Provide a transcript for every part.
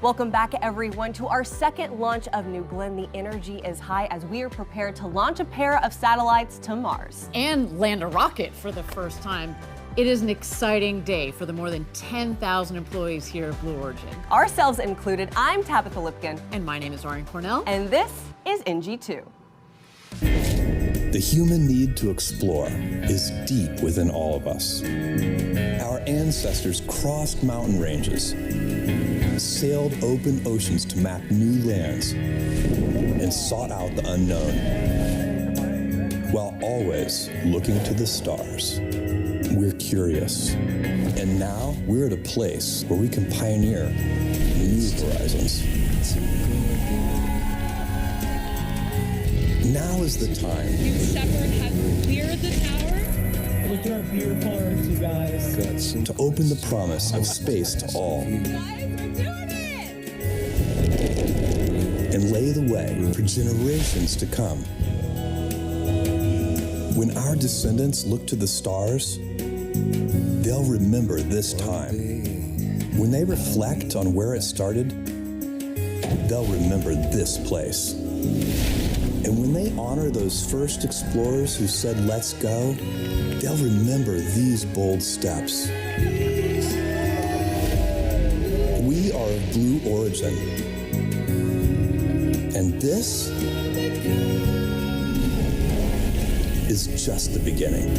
Welcome back, everyone, to our second launch of New Glenn. The energy is high as we are prepared to launch a pair of satellites to Mars. And land a rocket for the first time. It is an exciting day for the more than 10,000 employees here at Blue Origin. Ourselves included, I'm Tabitha Lipkin. And my name is Ariane Cornell. And this is NG-2. The human need to explore is deep within all of us. Our ancestors crossed mountain ranges, sailed open oceans to map new lands, and sought out the unknown, while always looking to the stars. We're curious, and now we're at a place where we can pioneer new horizons. Now is the time. Shepard has cleared the tower. Look at our beautiful Earth, you guys. To open the promise of space to all. Guys, we're doing it! And lay the way for generations to come. When our descendants look to the stars, they'll remember this time. When they reflect on where it started, they'll remember this place. And when they honor those first explorers who said, "Let's go," they'll remember these bold steps. We are of Blue Origin. And this is just the beginning.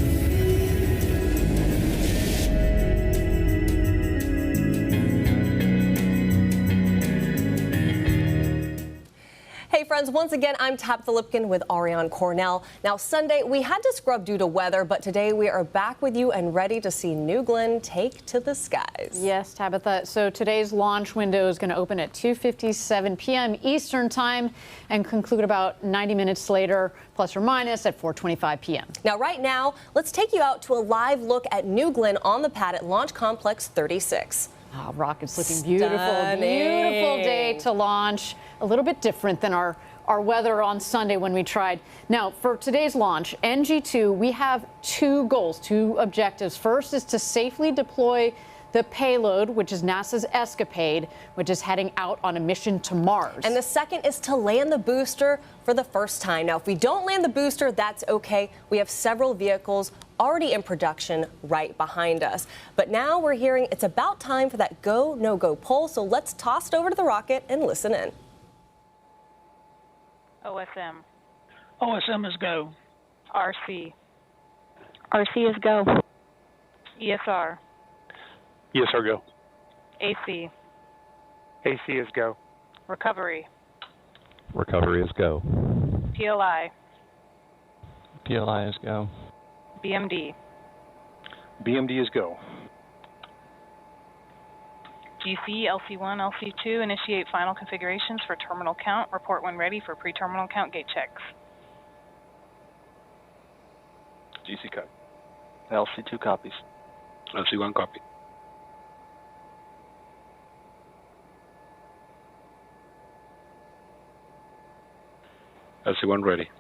Hey friends, once again, I'm Tabitha Lipkin with Ariane Cornell. Now, Sunday, we had to scrub due to weather, but today we are back with you and ready to see New Glenn take to the skies. Yes, Tabitha. So today's launch window is going to open at 2:57 p.m. Eastern Time and conclude about 90 minutes later, plus or minus, at 4:25 p.m. Now, right now, let's take you out to a live look at New Glenn on the pad at Launch Complex 36. Oh, rocket's looking beautiful. Stunning. Beautiful day to launch. A little bit different than our weather on Sunday when we tried. Now, for today's launch, NG-2, we have two goals, two objectives. First is to safely deploy the payload, which is NASA's ESCAPADE, which is heading out on a mission to Mars. And the second is to land the booster for the first time. Now, if we don't land the booster, that's okay. We have several vehicles already in production right behind us. But now we're hearing it's about time for that go, no-go poll. So let's toss it over to the rocket and listen in. OSM. OSM is go. RC. RC is go. ESR. ESR go. AC. AC is go. Recovery. Recovery is go. PLI. PLI is go. BMD. BMD is go. GC, LC1, LC2, initiate final configurations for terminal count. Report when ready for pre-terminal count gate checks. GC cut. LC2 copies. LC1 copy. LC1 ready.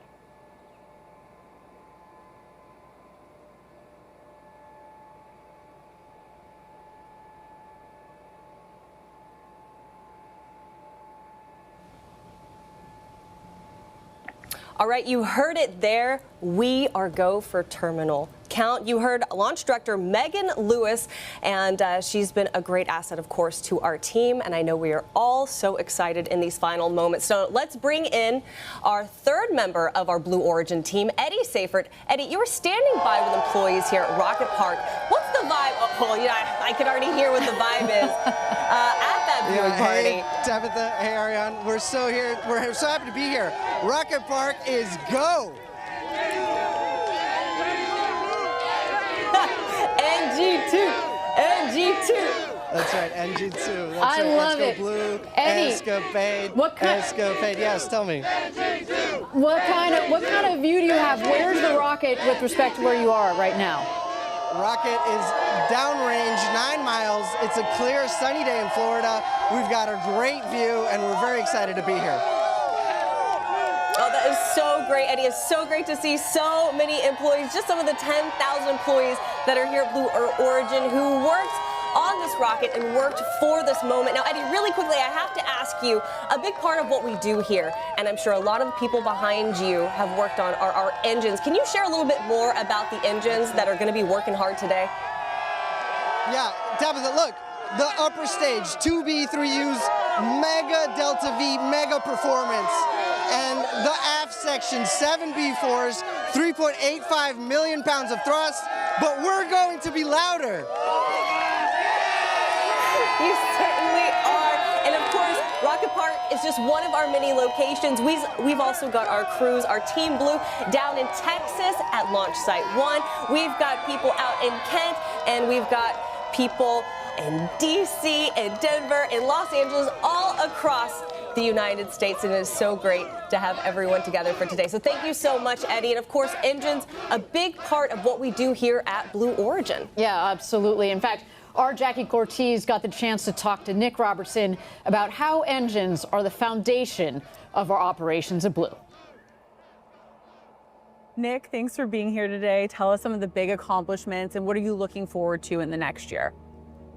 All right, you heard it there. We are go for terminal count. You heard Launch Director Megan Lewis, and she's been a great asset, of course, to our team. And I know we are all so excited in these final moments. So let's bring in our third member of our Blue Origin team, Eddie Seyfert. Eddie, you were standing by with employees here at Rocket Park. What's the vibe? Oh, well, yeah, I can already hear what the vibe is at that viewing party. Hey, Tabitha, hey, Ariane, we're so here. We're so happy to be here. Rocket Park is go. NG-2, NG-2. That's right, NG-2. That's I right. love Let's it. go Blue. Eddie, ESCAPADE. what kind- ESCAPADE. Yes, tell me. What kind of view do you have? Where's the rocket with respect to where you are right now? Rocket is downrange, 9 miles. It's a clear, sunny day in Florida. We've got a great view, and we're very excited to be here. Oh, that is so great, Eddie. It's so great to see so many employees, just some of the 10,000 employees that are here at Blue Origin who worked on this rocket and worked for this moment. Now, Eddie, really quickly, I have to ask you, a big part of what we do here, and I'm sure a lot of the people behind you have worked on our engines. Can you share a little bit more about the engines that are going to be working hard today? Yeah, Tabitha, look, the upper stage, 2B3U's mega Delta V, mega performance. And the aft section, 7B4s, 3.85 million pounds of thrust, but we're going to be louder. You certainly are. And of course, Rocket Park is just one of our many locations. We've also got our crews, our Team Blue, down in Texas at Launch Site 1. We've got people out in Kent, and we've got people in DC, in Denver, in Los Angeles, all across the United States, and it is so great to have everyone together for today. So thank you so much, Eddie. And of course, engines, a big part of what we do here at Blue Origin. Yeah, absolutely. In fact, our Jackie Cortez got the chance to talk to Nick Robertson about how engines are the foundation of our operations at Blue. Nick, thanks for being here today. Tell us some of the big accomplishments and what are you looking forward to in the next year?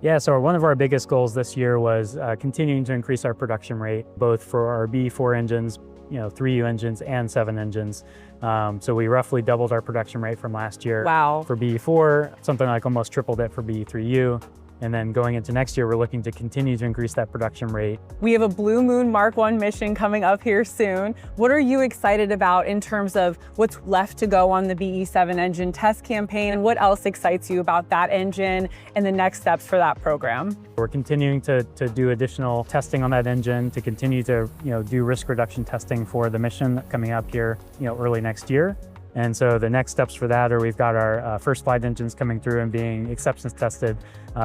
Yeah, so one of our biggest goals this year was continuing to increase our production rate, both for our B4 engines, 3U engines and 7 engines. So we roughly doubled our production rate from last year. Wow. For B4, something like almost tripled it for B3U. And then going into next year, we're looking to continue to increase that production rate. We have a Blue Moon Mark 1 mission coming up here soon. What are you excited about in terms of what's left to go on the BE7 engine test campaign? And what else excites you about that engine and the next steps for that program? We're continuing to do additional testing on that engine, to continue to do risk reduction testing for the mission coming up here early next year. And so the next steps for that are we've got our first flight engines coming through and being acceptance tested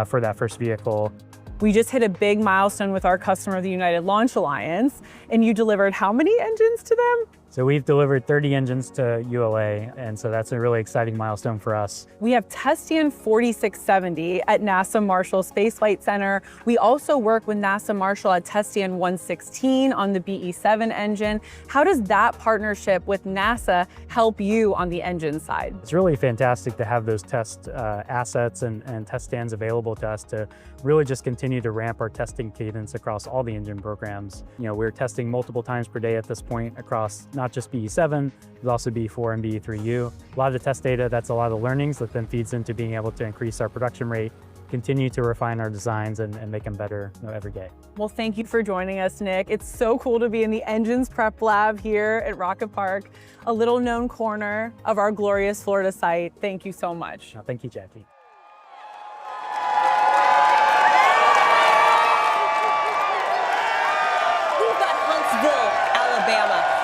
for that first vehicle. We just hit a big milestone with our customer, the United Launch Alliance, and you delivered how many engines to them? So we've delivered 30 engines to ULA, and so that's a really exciting milestone for us. We have test stand 4670 at NASA Marshall Space Flight Center. We also work with NASA Marshall at test stand 116 on the BE7 engine. How does that partnership with NASA help you on the engine side? It's really fantastic to have those test assets and test stands available to us to really just continue to ramp our testing cadence across all the engine programs. We're testing multiple times per day at this point across not just BE7, but also BE4 and BE3U. A lot of test data, that's a lot of learnings that then feeds into being able to increase our production rate, continue to refine our designs and make them better every day. Well, thank you for joining us, Nick. It's so cool to be in the engines prep lab here at Rocket Park, a little known corner of our glorious Florida site. Thank you so much. Thank you, Jackie.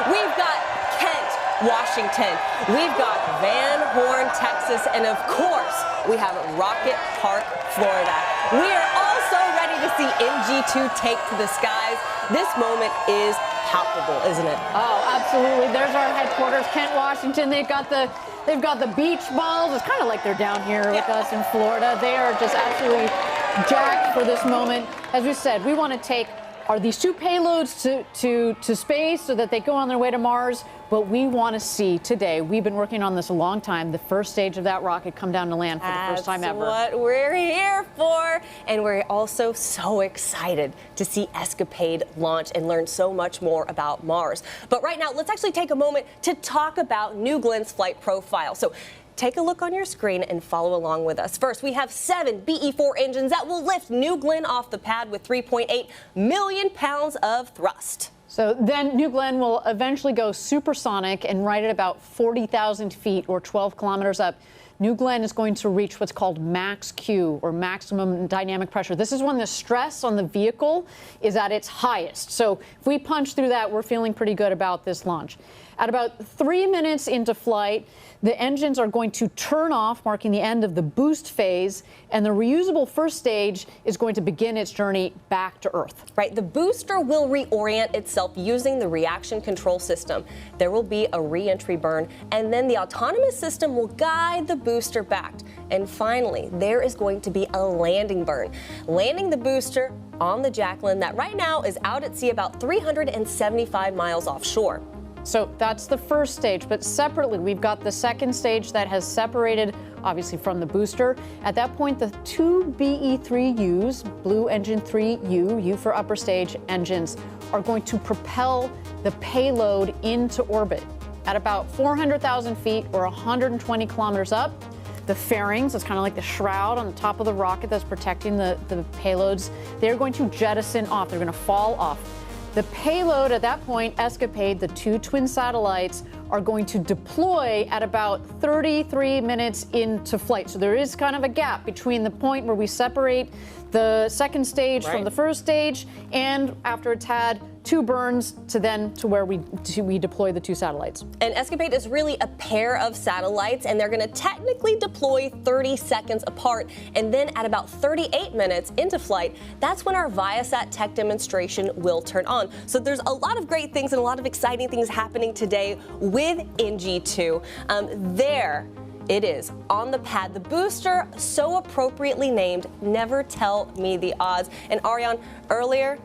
We've got Kent, Washington. We've got Van Horn, Texas. And of course, we have Rocket Park, Florida. We are also ready to see NG-2 take to the skies. This moment is palpable, isn't it? Oh, absolutely. There's our headquarters, Kent, Washington. They've got the beach balls. It's kind of like they're down here with us in Florida. They are just absolutely jacked for this moment. As we said, we want to take these 2 payloads to space so that they go on their way to Mars. But we want to see today, we've been working on this a long time, the first stage of that rocket come down to land for the first time ever. That's what we're here for. And we're also so excited to see ESCAPADE launch and learn so much more about Mars. But right now, let's actually take a moment to talk about New Glenn's flight profile. So take a look on your screen and follow along with us. First, we have 7 BE4 engines that will lift New Glenn off the pad with 3.8 million pounds of thrust. So then New Glenn will eventually go supersonic and right at about 40,000 feet or 12 kilometers up. New Glenn is going to reach what's called max Q, or maximum dynamic pressure. This is when the stress on the vehicle is at its highest. So if we punch through that, we're feeling pretty good about this launch. At about 3 minutes into flight, the engines are going to turn off, marking the end of the boost phase, and the reusable first stage is going to begin its journey back to Earth. Right, the booster will reorient itself using the reaction control system. There will be a re-entry burn, and then the autonomous system will guide the booster back. And finally, there is going to be a landing burn, landing the booster on the Jacklyn that right now is out at sea about 375 miles offshore. So that's the first stage, but separately, we've got the second stage that has separated, obviously, from the booster. At that point, the two BE-3Us, Blue Engine 3U, U for upper stage engines, are going to propel the payload into orbit at about 400,000 feet or 120 kilometers up. The fairings, it's kind of like the shroud on the top of the rocket that's protecting the payloads, they're going to jettison off. They're going to fall off. The payload at that point, ESCAPADE, the two twin satellites, are going to deploy at about 33 minutes into flight. So there is kind of a gap between the point where we separate the second stage from the first stage, and after it's had two burns to where we deploy the two satellites. And ESCAPADE is really a pair of satellites, and they're going to technically deploy 30 seconds apart. And then at about 38 minutes into flight, that's when our Viasat tech demonstration will turn on. So there's a lot of great things and a lot of exciting things happening today with NG-2. There it is on the pad, the booster, so appropriately named, Never Tell Me the Odds. And Ariane, earlier,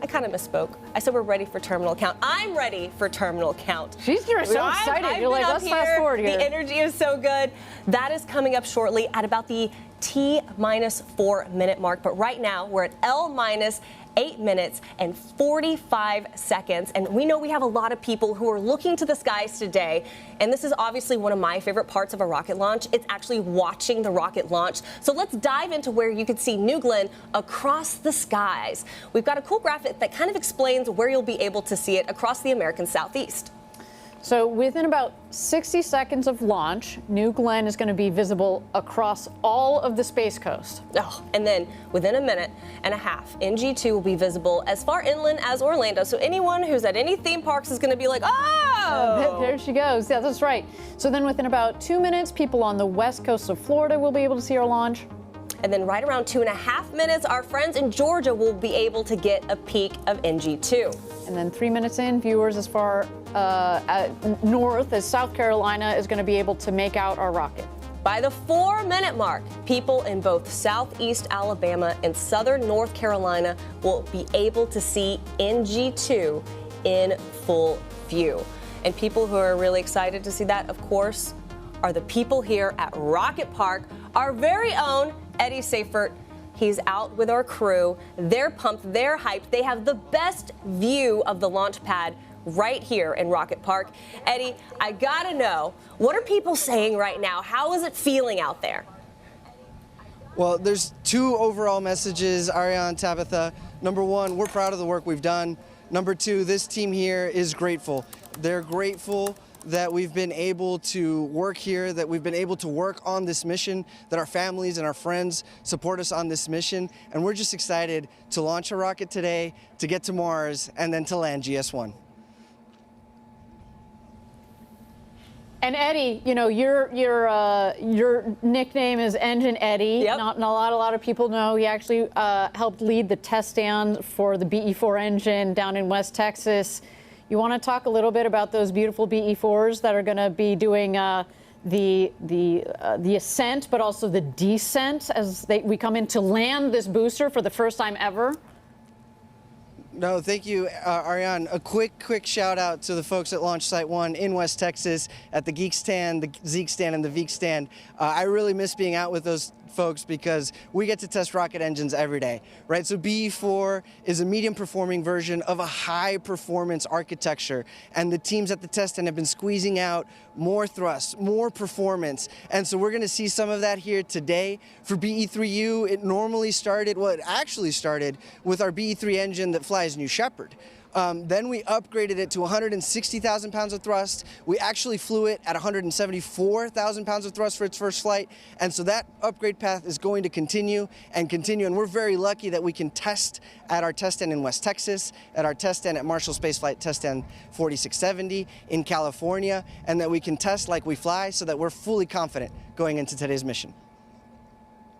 I kind of misspoke. I said we're ready for terminal count. I'm ready for terminal count. You're so excited. You're like, let's fast forward here. The energy is so good. That is coming up shortly at about the T-4 minute mark. But right now, we're at L-8 minutes and 45 seconds. And we know we have a lot of people who are looking to the skies today. And this is obviously one of my favorite parts of a rocket launch. It's actually watching the rocket launch. So let's dive into where you can see New Glenn across the skies. We've got a cool graphic that kind of explains where you'll be able to see it across the American Southeast. So within about 60 seconds of launch, New Glenn is going to be visible across all of the Space Coast. Oh, and then within a minute and a half, NG-2 will be visible as far inland as Orlando. So anyone who's at any theme parks is going to be like, oh! There she goes. Yeah, that's right. So then within about 2 minutes, people on the west coast of Florida will be able to see our launch. And then right around 2.5 minutes, our friends in Georgia will be able to get a peek of NG-2. And then 3 minutes in, viewers as far north as South Carolina is going to be able to make out our rocket. By the 4-minute mark, people in both southeast Alabama and southern North Carolina will be able to see NG-2 in full view. And people who are really excited to see that, of course, are the people here at Rocket Park, our very own Eddie Seifert. He's out with our crew. They're pumped, they're hyped. They have the best view of the launch pad right here in Rocket Park. Eddie, I gotta know, what are people saying right now? How is it feeling out there? Well, there's two overall messages, Ariane, Tabitha. Number one, we're proud of the work we've done. Number two, this team here is grateful. They're grateful that we've been able to work here, that we've been able to work on this mission, that our families and our friends support us on this mission. And we're just excited to launch a rocket today, to get to Mars, and then to land GS1. And Eddie, you know, your nickname is Engine Eddie. Yep. Not a lot of people know. He actually helped lead the test stand for the BE-4 engine down in West Texas. You want to talk a little bit about those beautiful BE-4s that are going to be doing the ascent, but also the descent as we come in to land this booster for the first time ever? No, thank you, Ariane. A quick shout out to the folks at Launch Site 1 in West Texas at the Geek Stand, the Zeke Stand, and the Veek Stand. I really miss being out with those folks because we get to test rocket engines every day, right? So BE-4 is a medium performing version of a high performance architecture, and the teams at the test stand have been squeezing out more thrust, more performance, and so we're going to see some of that here today. For BE-3U, it actually started with our BE-3 engine that flies New Shepard. Then we upgraded it to 160,000 pounds of thrust. We actually flew it at 174,000 pounds of thrust for its first flight. And so that upgrade path is going to continue. And we're very lucky that we can test at our test stand in West Texas, at our test stand at Marshall Space Flight Test Stand 4670 in California, and that we can test like we fly so that we're fully confident going into today's mission.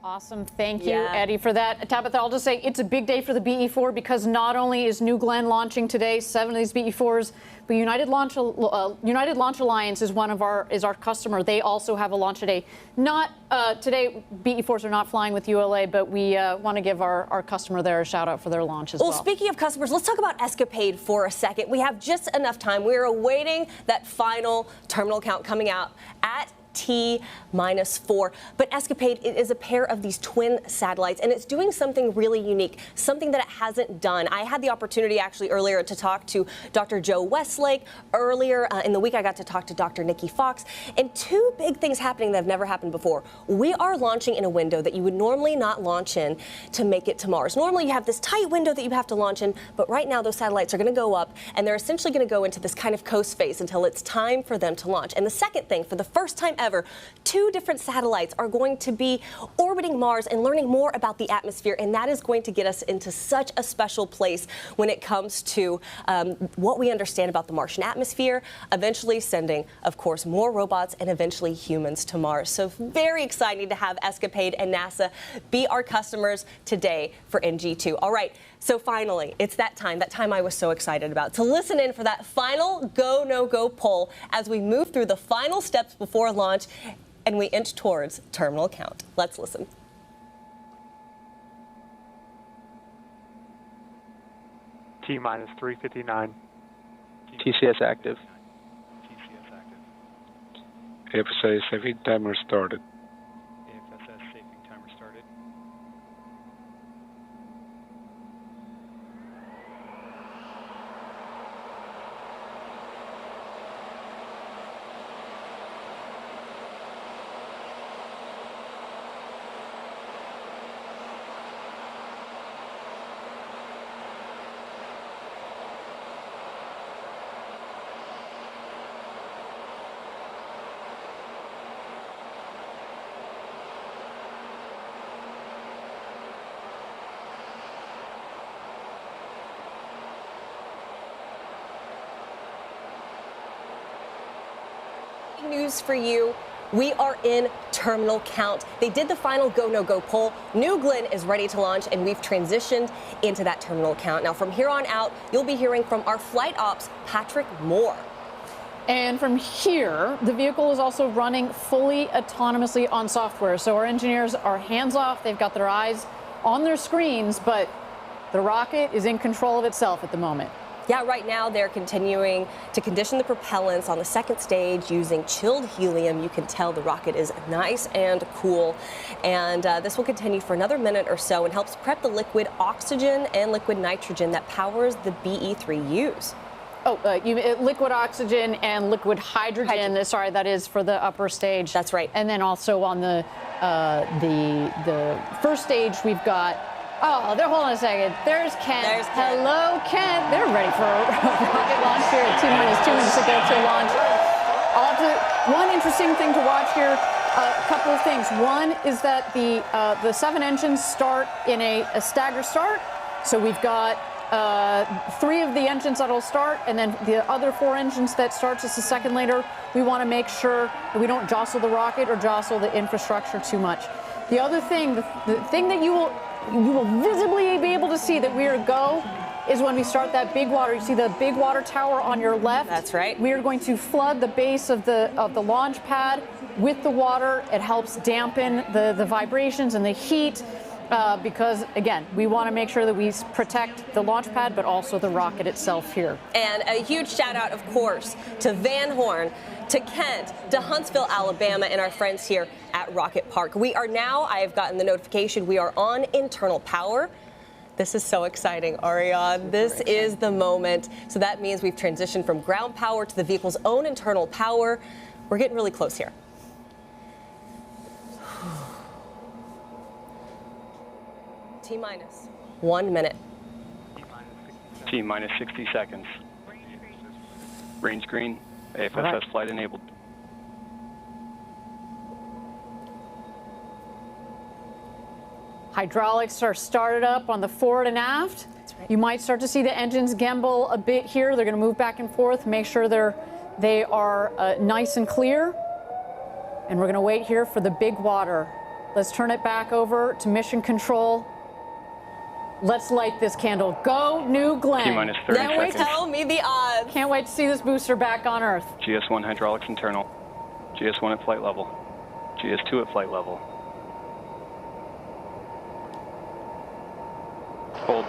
Awesome. Thank you, Eddie, for that. Tabitha, I'll just say it's a big day for the BE4 because not only is New Glenn launching today, 7 of these BE4s, but United Launch Alliance is our customer. They also have a launch today. Not today, BE4s are not flying with ULA, but we want to give our customer there a shout out for their launch as well. Well, speaking of customers, let's talk about ESCAPADE for a second. We have just enough time. We're awaiting that final terminal count coming out at T-4. But ESCAPADE is a pair of these twin satellites, and it's doing something really unique, something that it hasn't done. I had the opportunity actually earlier to talk to Dr. Joe Westlake. Earlier in the week, I got to talk to Dr. Nikki Fox, and 2 big things happening that have never happened before. We are launching in a window that you would normally not launch in to make it to Mars. Normally, you have this tight window that you have to launch in, but right now, those satellites are going to go up, and they're essentially going to go into this kind of coast phase until it's time for them to launch. And the second thing, for the first time ever, 2 different satellites are going to be orbiting Mars and learning more about the atmosphere, and that is going to get us into such a special place when it comes to what we understand about the Martian atmosphere, eventually sending, of course, more robots and eventually humans to Mars. So very exciting to have ESCAPADE and NASA be our customers today for NG-2. All right, so finally, it's that time I was so excited about, to listen in for that final go, no-go poll as we move through the final steps before launch and we inch towards terminal count. Let's listen. T-minus 359. TCS active. AFSA safety timer started. AFSS safety timer started. News for you. We are in terminal count. They did the final go, no-go poll. New Glenn is ready to launch, and we've transitioned into that terminal count. Now, from here on out, you'll be hearing from our flight ops, Patrick Moore. And from here, the vehicle is also running fully autonomously on software. So our engineers are hands off. They've got their eyes on their screens, but the rocket is in control of itself at the moment. Yeah, right now they're continuing to condition the propellants on the second stage using chilled helium. You can tell the rocket is nice and cool. And this will continue for another minute or so and helps prep the liquid oxygen and liquid nitrogen that powers the BE-3Us. Oh, liquid oxygen and liquid hydrogen. Sorry, that is for the upper stage. That's right. And then also on the first stage, we've got. Oh, hold on a second. There's Kent. Hello, Kent. They're ready for a rocket launch here at T-minus 2 minutes to go to launch. One interesting thing to watch here, a couple of things. One is that the 7 engines start in a stagger start. So we've got 3 of the engines that'll start, and then the other 4 engines that start just a second later. We want to make sure that we don't jostle the rocket or jostle the infrastructure too much. The other thing, the thing that you will visibly be able to see that we are go is when we start that big water. You see the big water tower on your left? That's right. We are going to flood the base of the launch pad with the water. It helps dampen the vibrations and the heat because, again, we want to make sure that we protect the launch pad, but also the rocket itself here. And a huge shout out, of course, to Van Horn, to Kent, to Huntsville, Alabama, and our friends here at Rocket Park. We are now, I have gotten the notification, we are on internal power. This is so exciting, Ariane. This is the moment. So that means we've transitioned from ground power to the vehicle's own internal power. We're getting really close here. T-minus 1 minute. T-minus 60 seconds. Range green. AFSS flight enabled. Hydraulics are started up on the forward and aft. That's right. You might start to see the engines gimbal a bit here. They're going to move back and forth, make sure they are nice and clear. And we're going to wait here for the big water. Let's turn it back over to mission control. Let's light this candle. Go, New Glenn. T-minus 30 Can't wait seconds. to tell me the odds. Can't wait to see this booster back on Earth. GS1 hydraulics internal. GS1 at flight level. GS2 at flight level. Hold.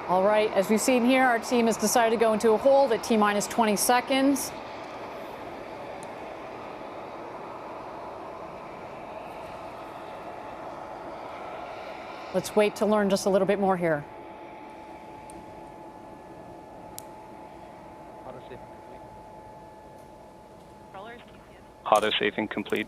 All right, as we've seen here, our team has decided to go into a hold at T-minus 20 seconds. Let's wait to learn just a little bit more here. Auto safing complete.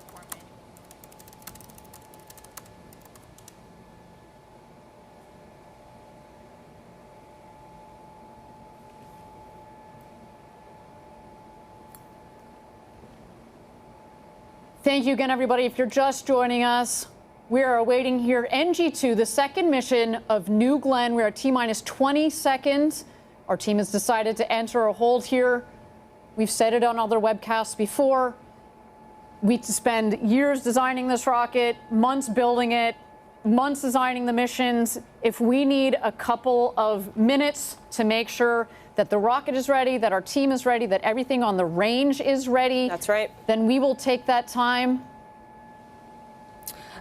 Thank you again, everybody. If you're just joining us, we are awaiting here NG-2, the second mission of New Glenn. We're at T-minus 20 seconds. Our team has decided to enter a hold here. We've said it on other webcasts before. We spend years designing this rocket, months building it, months designing the missions. If we need a couple of minutes to make sure that the rocket is ready, that our team is ready, that everything on the range is ready. That's right. Then we will take that time.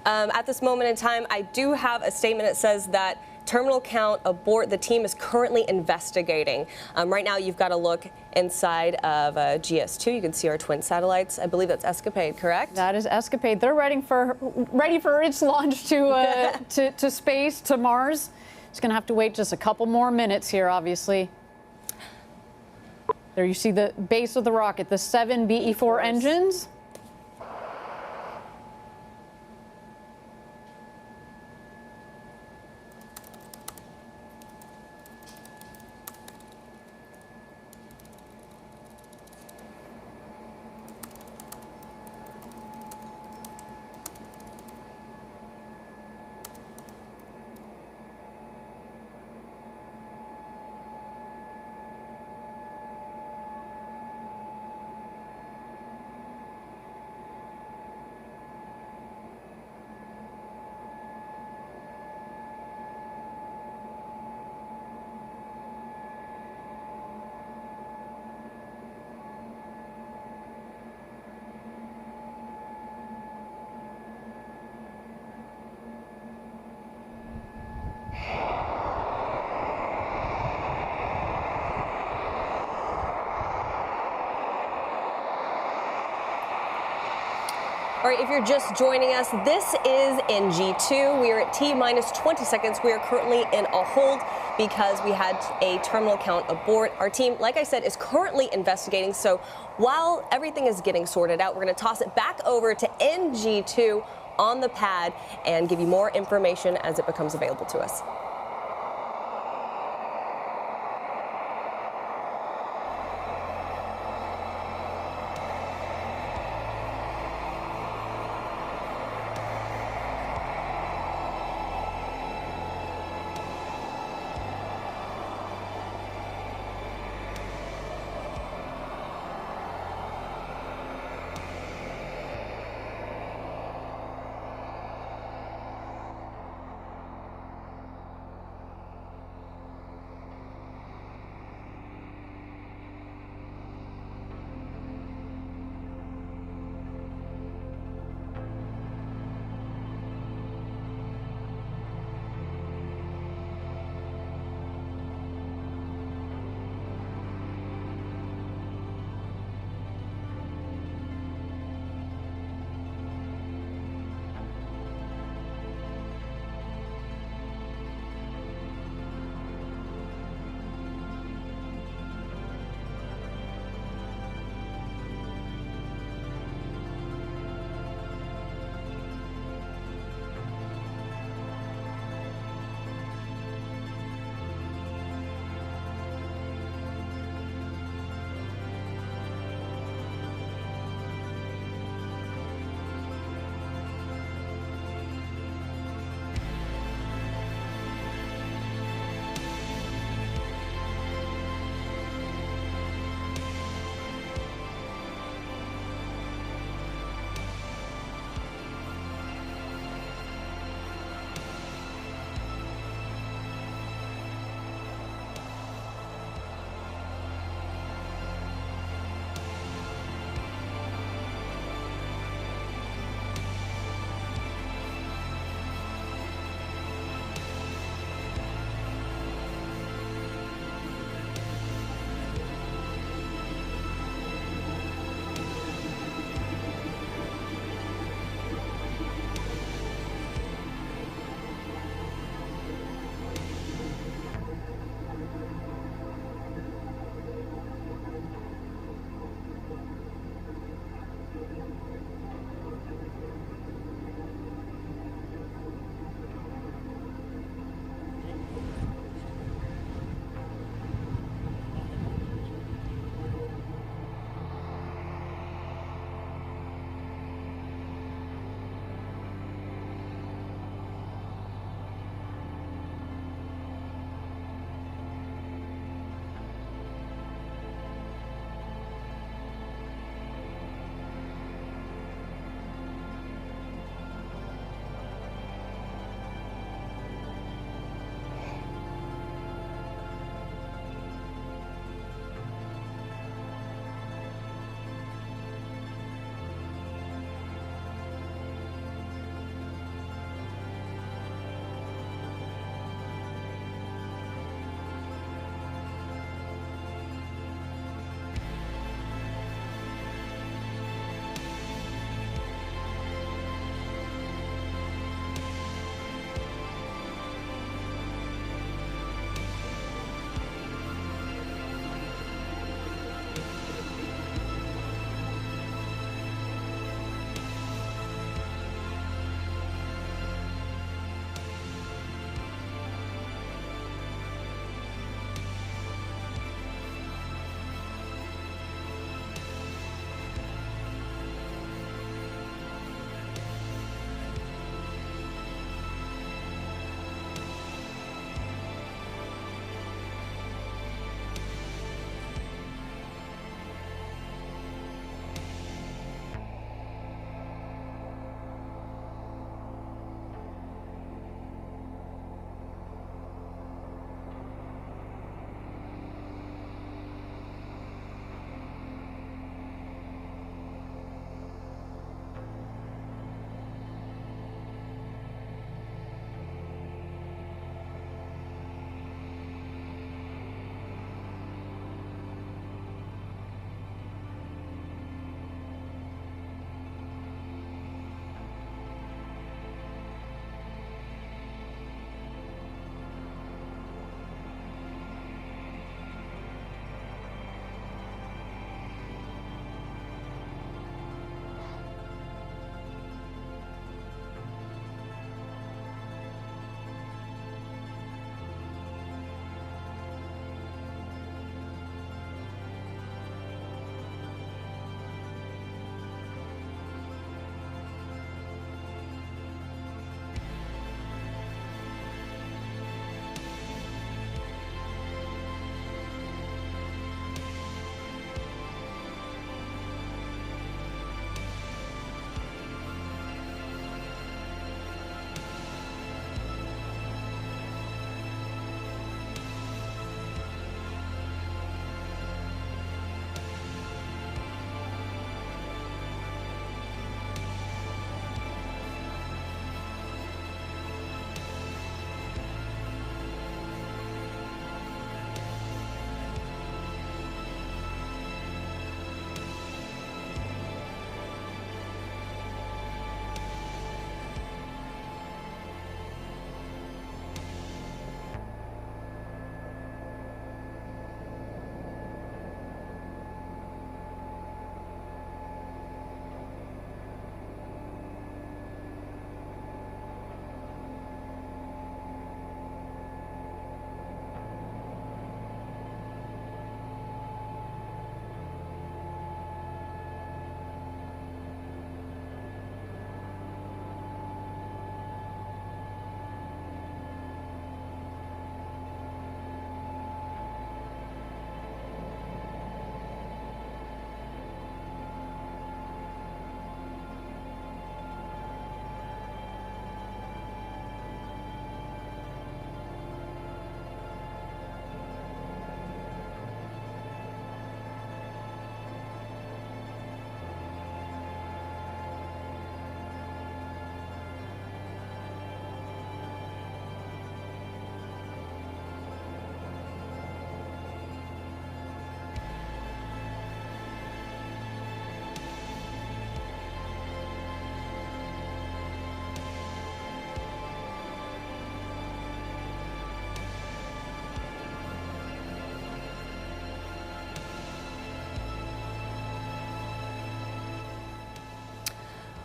At this moment in time, I do have a statement that says that terminal count abort. The team is currently investigating. Right now, you've got to look inside of GS2. You can see our twin satellites. I believe that's ESCAPADE, correct? That is ESCAPADE. They're ready for its launch to space, to Mars. It's going to have to wait just a couple more minutes here, obviously. There you see the base of the rocket, the 7 BE-4 engines. All right, if you're just joining us, this is NG-2. We are at T-minus 20 seconds. We are currently in a hold because we had a terminal count abort. Our team, like I said, is currently investigating. So while everything is getting sorted out, we're going to toss it back over to NG-2 on the pad and give you more information as it becomes available to us.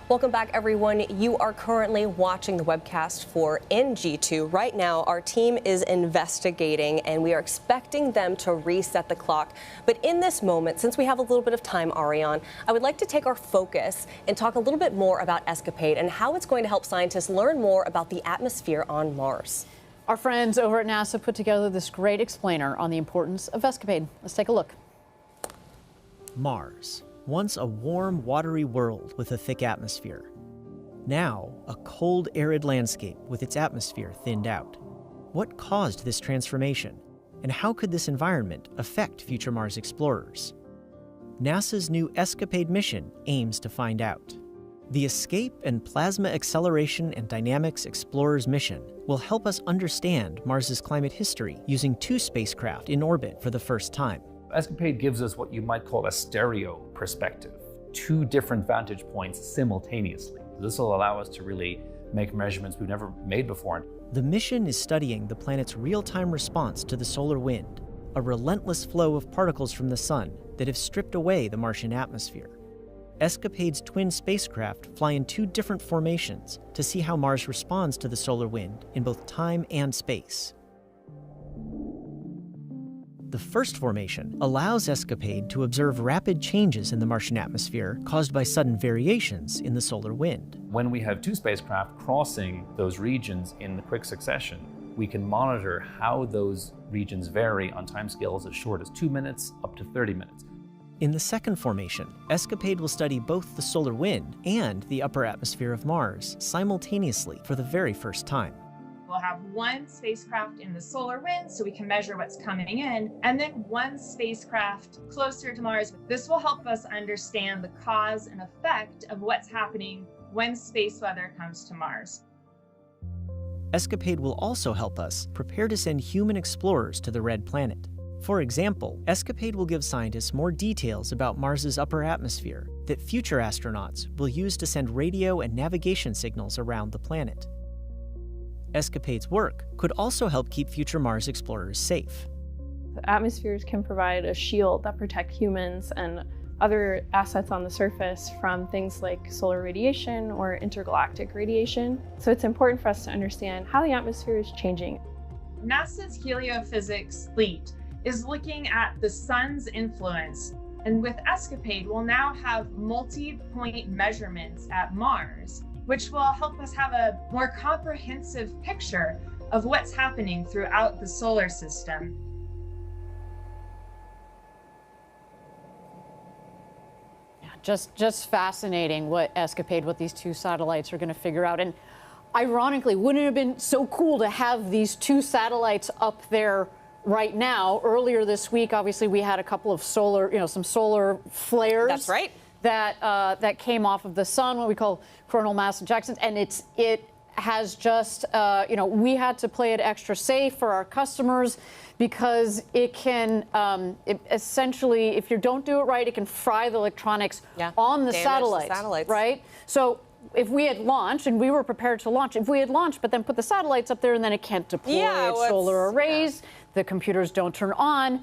Welcome back, everyone. You are currently watching the webcast for NG-2. Right now, our team is investigating, and we are expecting them to reset the clock. But in this moment, since we have a little bit of time, Ariane, I would like to take our focus and talk a little bit more about ESCAPADE and how it's going to help scientists learn more about the atmosphere on Mars. Our friends over at NASA put together this great explainer on the importance of ESCAPADE. Let's take a look. Mars. Once a warm, watery world with a thick atmosphere. Now, a cold, arid landscape with its atmosphere thinned out. What caused this transformation? And how could this environment affect future Mars explorers? NASA's new ESCAPADE mission aims to find out. The Escape and Plasma Acceleration and Dynamics Explorers mission will help us understand Mars's climate history using 2 spacecraft in orbit for the first time. ESCAPADE gives us what you might call a stereo perspective, 2 different vantage points simultaneously. This will allow us to really make measurements we've never made before. The mission is studying the planet's real-time response to the solar wind, a relentless flow of particles from the sun that have stripped away the Martian atmosphere. ESCAPADE's twin spacecraft fly in 2 different formations to see how Mars responds to the solar wind in both time and space. The first formation allows ESCAPADE to observe rapid changes in the Martian atmosphere caused by sudden variations in the solar wind. When we have 2 spacecraft crossing those regions in quick succession, we can monitor how those regions vary on timescales as short as 2 minutes up to 30 minutes. In the second formation, ESCAPADE will study both the solar wind and the upper atmosphere of Mars simultaneously for the very first time. We'll have 1 spacecraft in the solar wind so we can measure what's coming in, and then 1 spacecraft closer to Mars. This will help us understand the cause and effect of what's happening when space weather comes to Mars. ESCAPADE will also help us prepare to send human explorers to the Red Planet. For example, ESCAPADE will give scientists more details about Mars's upper atmosphere that future astronauts will use to send radio and navigation signals around the planet. ESCAPADE's work could also help keep future Mars explorers safe. The atmospheres can provide a shield that protect humans and other assets on the surface from things like solar radiation or intergalactic radiation. So it's important for us to understand how the atmosphere is changing. NASA's heliophysics fleet is looking at the sun's influence, and with ESCAPADE, we'll now have multi-point measurements at Mars, which will help us have a more comprehensive picture of what's happening throughout the solar system. Yeah, just fascinating what ESCAPADE, what these 2 satellites are going to figure out. And ironically, wouldn't it have been so cool to have these 2 satellites up there right now? Earlier this week, obviously, we had a couple of solar, some solar flares. That's right. That came off of the sun, what we call coronal mass ejections, and it has just, we had to play it extra safe for our customers because it can, essentially, if you don't do it right, it can fry the electronics on the satellites, right? So if we had launched, and we were prepared to launch, if we had launched but then put the satellites up there and then it can't deploy its solar arrays, the computers don't turn on,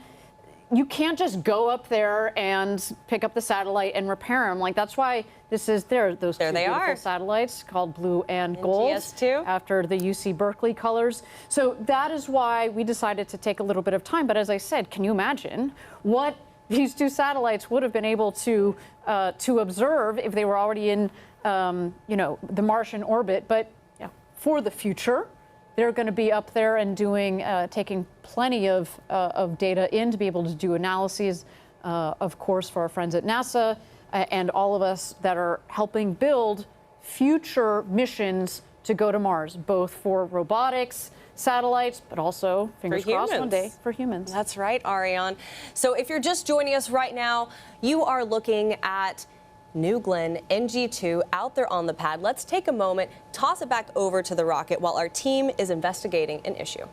you can't just go up there and pick up the satellite and repair them. Like, that's why those 2 beautiful satellites called Blue and Gold, NG-2, after the UC Berkeley colors. So that is why we decided to take a little bit of time. But as I said, can you imagine what these 2 satellites would have been able to observe if they were already in, the Martian orbit? But for the future, they're going to be up there and taking plenty of data in to be able to do analyses, of course, for our friends at NASA and all of us that are helping build future missions to go to Mars, both for robotics, satellites, but also, fingers crossed, one day for humans. That's right, Ariane. So if you're just joining us right now, you are looking at New Glenn NG-2 out there on the pad. Let's take a moment, toss it back over to the rocket while our team is investigating an issue.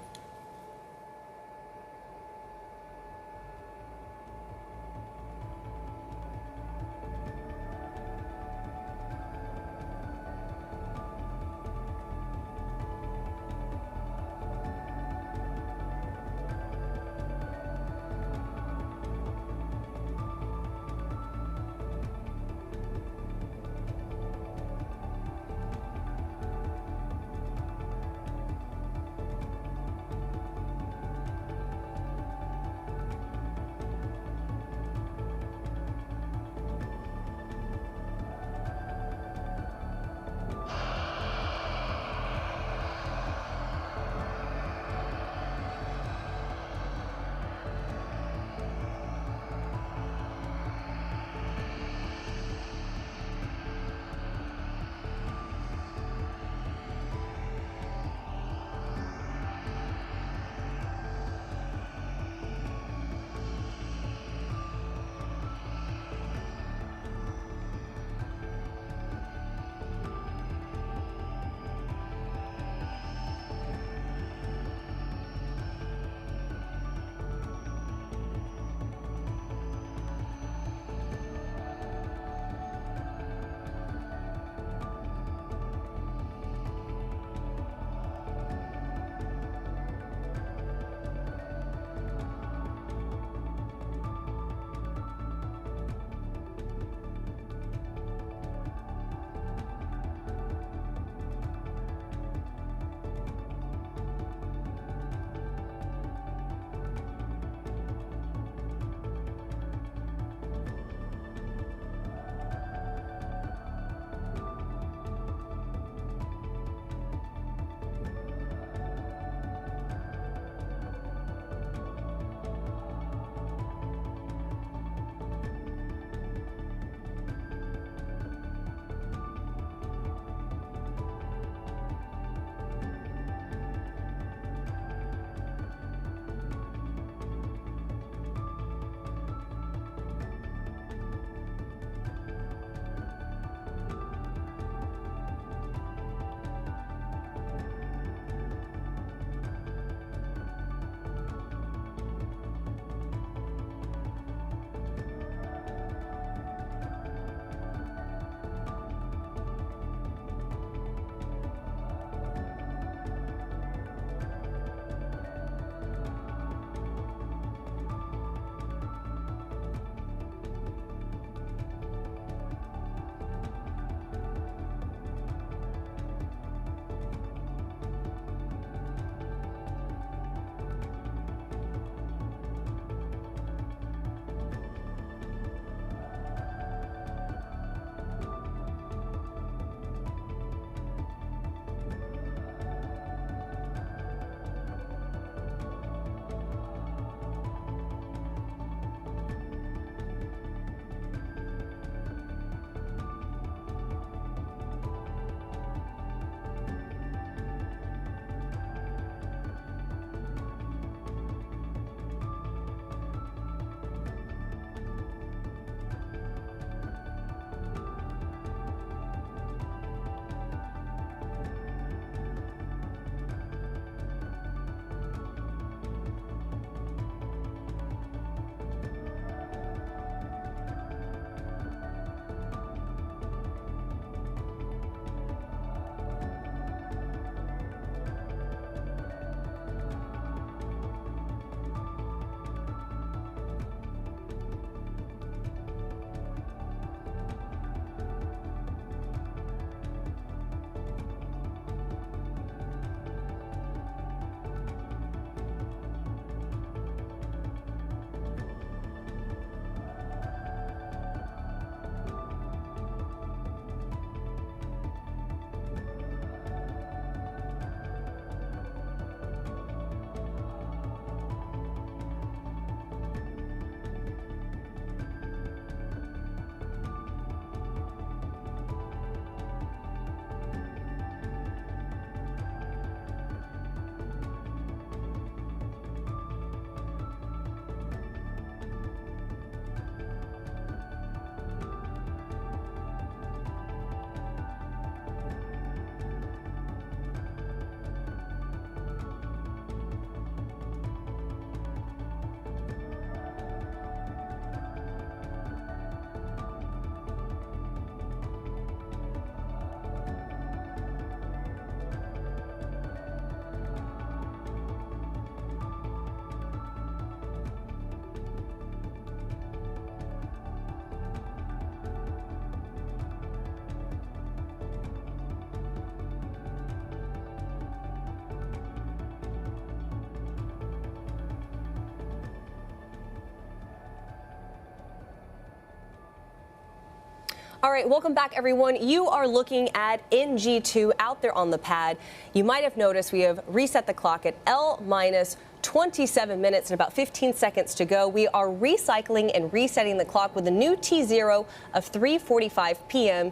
All right, welcome back, everyone. You are looking at NG-2 out there on the pad. You might have noticed we have reset the clock at L-minus 27 minutes and about 15 seconds to go. We are recycling and resetting the clock with a new T0 of 3:45 p.m.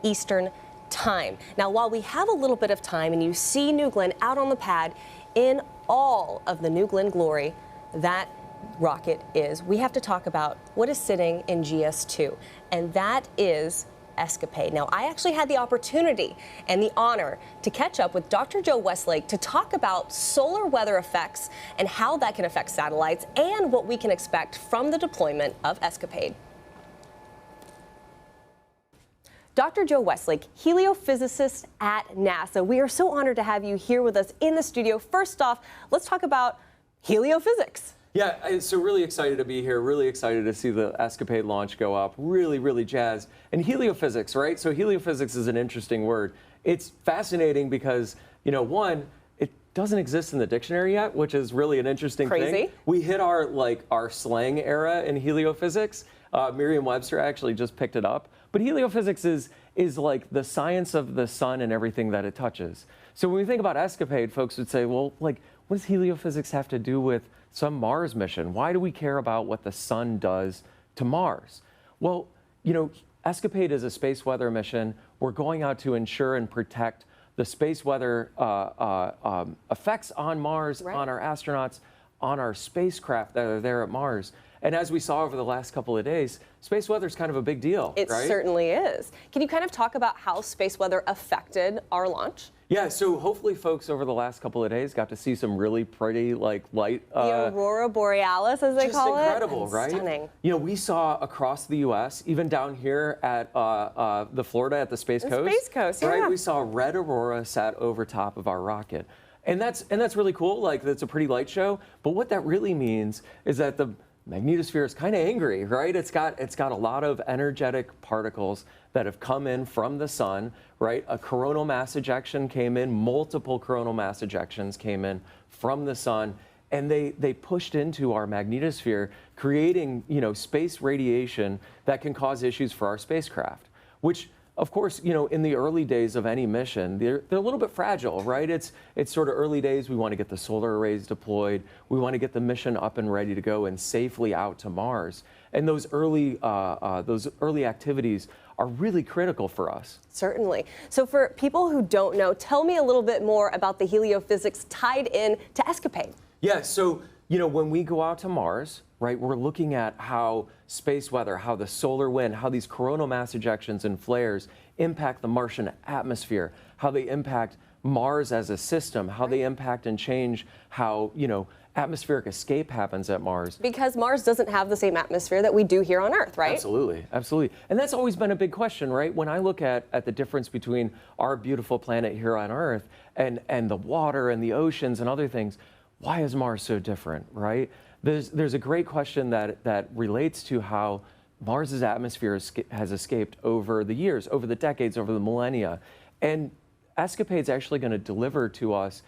Eastern Time. Now, while we have a little bit of time and you see New Glenn out on the pad in all of the New Glenn glory, that rocket is, we have to talk about what is sitting in GS2, and that is ESCAPADE. Now, I actually had the opportunity and the honor to catch up with Dr. Joe Westlake to talk about solar weather effects and how that can affect satellites and what we can expect from the deployment of ESCAPADE. Dr. Joe Westlake, heliophysicist at NASA. We are so honored to have you here with us in the studio. First off, let's talk about heliophysics. Yeah, so really excited to be here, really excited to see the ESCAPADE launch go up, really jazzed. And heliophysics, right? So heliophysics is an interesting word. It's fascinating because, you know, one, it doesn't exist in the dictionary yet, which is really an interesting thing. We hit our slang era in heliophysics. Merriam-Webster actually just picked it up. But heliophysics is like the science of the sun and everything that it touches. So when we think about ESCAPADE, folks would say, well, like, what does heliophysics have to do with some Mars mission? Why do we care about what the sun does to Mars? Well, you know, ESCAPADE is a space weather mission. We're going out to ensure and protect the space weather effects on Mars, on our astronauts, on our spacecraft that are there at Mars. And as we saw over the last couple of days, space weather is kind of a big deal, It certainly is. Can you kind of talk about how space weather affected our launch? Yeah, so hopefully folks over the last couple of days got to see some really pretty, like, light. The Aurora Borealis, as they call it. Just incredible, right? Stunning. You know, we saw across the U.S., even down here at the Florida at the Space Coast. Space Coast, yeah. Right, we saw red aurora sat over top of our rocket. And that's really cool, like, that's a pretty light show. But what that really means is that the magnetosphere is kind of angry, right? It's got a lot of energetic particles that have come in from the sun, right? A coronal mass ejection came in, multiple coronal mass ejections came in from the sun, and they pushed into our magnetosphere, creating, you know, space radiation that can cause issues for our spacecraft, which, of course, you know, in the early days of any mission, they're a little bit fragile, right? It's sort of early days. We want to get the solar arrays deployed. We want to get the mission up and ready to go and safely out to Mars. And those early activities are really critical for us. Certainly. So for people who don't know, tell me a little bit more about the heliophysics tied in to ESCAPADE. Yeah, so, you know, when we go out to Mars, right, we're looking at how space weather, how the solar wind, how these coronal mass ejections and flares impact the Martian atmosphere, how they impact Mars as a system, how they impact and change how, you know, atmospheric escape happens at Mars. Because Mars doesn't have the same atmosphere that we do here on Earth, right? Absolutely, absolutely. And that's always been a big question, right? When I look at the difference between our beautiful planet here on Earth and the water and the oceans and other things, why is Mars so different, right? There's a great question that relates to how Mars's atmosphere has escaped over the years, over the decades, over the millennia. And ESCAPADE's actually going to deliver to us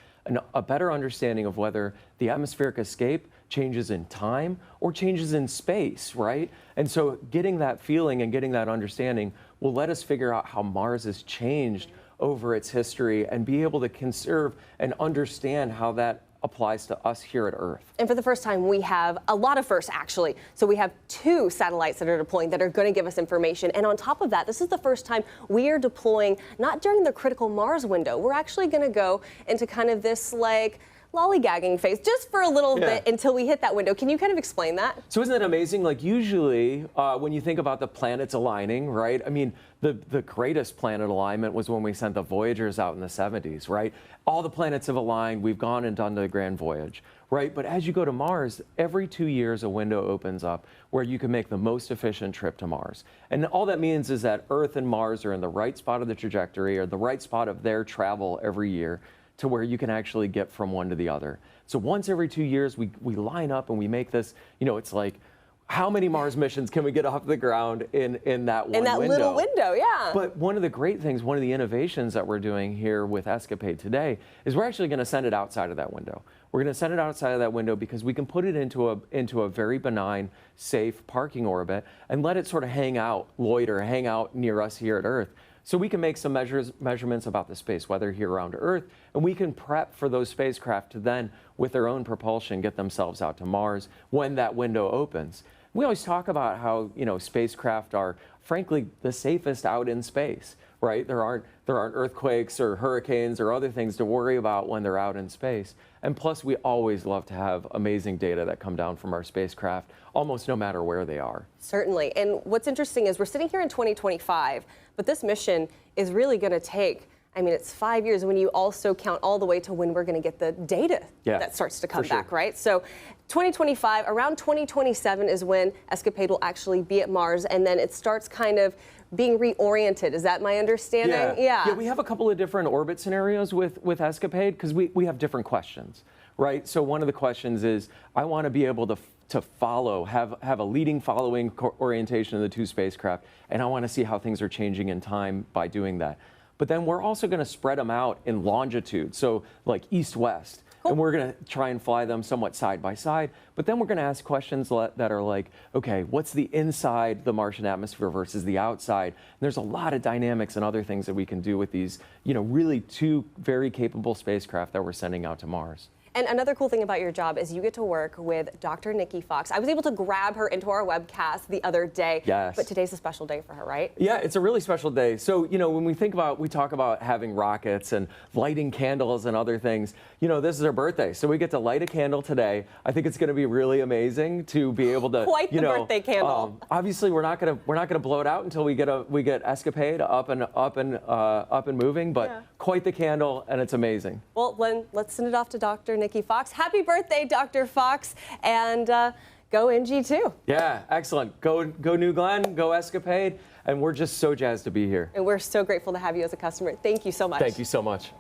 a better understanding of whether the atmospheric escape changes in time or changes in space, right? And so getting that feeling and getting that understanding will let us figure out how Mars has changed over its history and be able to conserve and understand how that applies to us here at Earth. And for the first time, we have a lot of firsts, actually. So we have 2 satellites that are deploying that are going to give us information. And on top of that, this is the first time we are deploying not during the critical Mars window. We're actually going to go into kind of this, like, lollygagging phase just for a little bit until we hit that window. Can you kind of explain that? So isn't that amazing? Like, usually when you think about the planets aligning, right? I mean, the greatest planet alignment was when we sent the Voyagers out in the 70s, right? All the planets have aligned. We've gone and done the grand voyage, right? But as you go to Mars, every 2 years a window opens up where you can make the most efficient trip to Mars. And all that means is that Earth and Mars are in the right spot of the trajectory or the right spot of their travel every year to where you can actually get from one to the other. So once every 2 years, we line up and we make this, you know, it's like how many Mars missions can we get off the ground in that one window? In that little window, yeah. But one of the great things, one of the innovations that we're doing here with ESCAPADE today is we're actually going to send it outside of that window. We're going to send it outside of that window because we can put it into a very benign, safe parking orbit and let it sort of hang out, loiter, hang out near us here at Earth. So we can make some measurements about the space weather here around Earth, and we can prep for those spacecraft to then, with their own propulsion, get themselves out to Mars when that window opens. We always talk about how, you know, spacecraft are, frankly, the safest out in space, right? There aren't earthquakes or hurricanes or other things to worry about when they're out in space. And plus, we always love to have amazing data that come down from our spacecraft, almost no matter where they are. Certainly. And what's interesting is we're sitting here in 2025, but this mission is really going to take, I mean, it's 5 years when you also count all the way to when we're going to get the data that starts to come back, right? So 2025, around 2027 is when ESCAPADE will actually be at Mars, and then it starts kind of being reoriented. Is that my understanding? Yeah, we have a couple of different orbit scenarios with ESCAPADE because we have different questions, right? So one of the questions is, I want to be able to follow, have a leading following orientation of the two spacecraft, and I want to see how things are changing in time by doing that. But then we're also going to spread them out in longitude, so like east-west. And we're going to try and fly them somewhat side by side. But then we're going to ask questions that are like, okay, what's the inside the Martian atmosphere versus the outside? And there's a lot of dynamics and other things that we can do with these, you know, really two very capable spacecraft that we're sending out to Mars. And another cool thing about your job is you get to work with Dr. Nikki Fox. I was able to grab her into our webcast the other day. Yes. But today's a special day for her, right? Yeah, it's a really special day. So, you know, when we talk about having rockets and lighting candles and other things, you know, this is her birthday. So we get to light a candle today. I think it's going to be really amazing to be able to, Quite the birthday candle. Obviously, we're not going to blow it out until we get ESCAPADE up and moving, but quite the candle, and it's amazing. Well, let's send it off to Dr. Nikki Fox. Happy birthday, Dr. Fox, and go NG-2. Yeah, excellent. Go New Glenn, go ESCAPADE, and we're just so jazzed to be here. And we're so grateful to have you as a customer. Thank you so much. Thank you so much.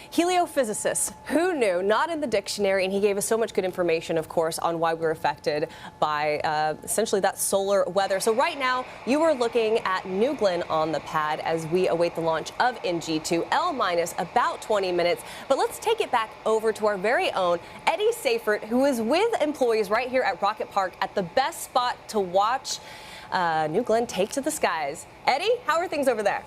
Heliophysicist, who knew? Not in the dictionary, and he gave us so much good information, of course, on why we're affected by essentially that solar weather. So right now, you are looking at New Glenn on the pad as we await the launch of NG-2, L- about 20 minutes. But let's take it back over to our very own Eddie Seifert, who is with employees right here at Rocket Park at the best spot to watch New Glenn take to the skies. Eddie, how are things over there?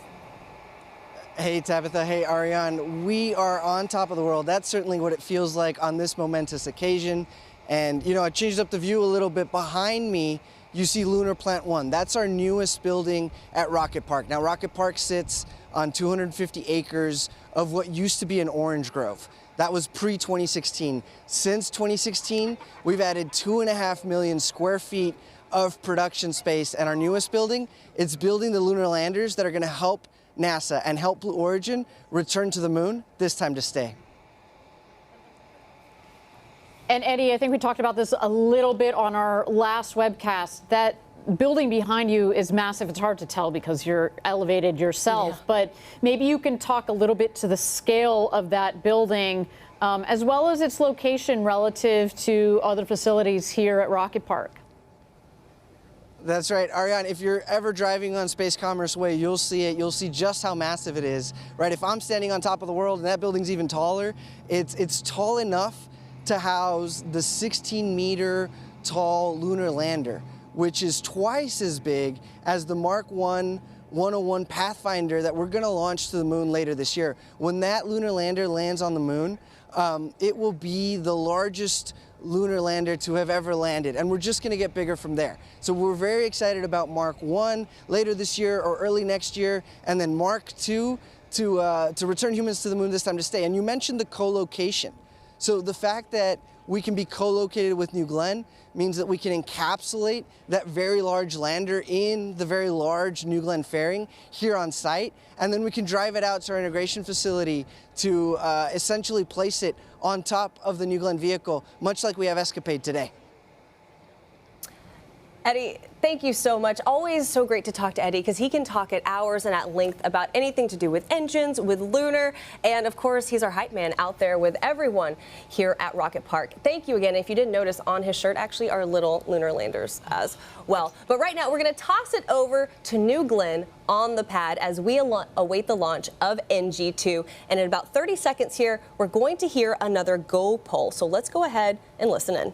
Hey Tabitha, hey Ariane, we are on top of the world. That's certainly what it feels like on this momentous occasion. And you know, I changed up the view a little bit. Behind me, you see Lunar Plant 1. That's our newest building at Rocket Park. Now, Rocket Park sits on 250 acres of what used to be an orange grove. That was pre-2016. Since 2016, we've added 2.5 million square feet of production space. And our newest building, it's building the lunar landers that are going to help NASA and help Blue Origin return to the moon, this time to stay. And Eddie, I think we talked about this a little bit on our last webcast. That building behind you is massive. It's hard to tell because you're elevated yourself, but maybe you can talk a little bit to the scale of that building, as well as its location relative to other facilities here at Rocket Park. That's right, Ariane, if you're ever driving on Space Commerce Way, you'll see it. You'll see just how massive it is, right? If I'm standing on top of the world and that building's even taller, it's tall enough to house the 16-meter tall lunar lander, which is twice as big as the Mark 101 Pathfinder that we're going to launch to the moon later this year. When that lunar lander lands on the moon, it will be the largest lunar lander to have ever landed, and we're just going to get bigger from there. So we're very excited about Mark 1 later this year or early next year, and then Mark 2 to return humans to the moon, this time to stay. And you mentioned the co-location. So the fact that we can be co-located with New Glenn means that we can encapsulate that very large lander in the very large New Glenn fairing here on site, and then we can drive it out to our integration facility to essentially place it on top of the New Glenn vehicle, much like we have ESCAPADE today. Eddie, thank you so much. Always so great to talk to Eddie because he can talk at hours and at length about anything to do with engines, with lunar, and of course, he's our hype man out there with everyone here at Rocket Park. Thank you again. If you didn't notice, on his shirt actually are little lunar landers as well. But right now, we're going to toss it over to New Glenn on the pad as we await the launch of NG-2. And in about 30 seconds here, we're going to hear another go pull. So let's go ahead and listen in.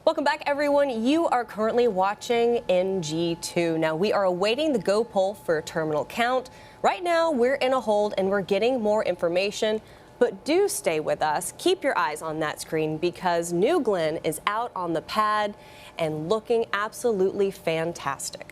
Welcome back, everyone. You are currently watching NG-2. Now, we are awaiting the go poll for terminal count. Right now, we're in a hold and we're getting more information. But do stay with us. Keep your eyes on that screen because New Glenn is out on the pad and looking absolutely fantastic.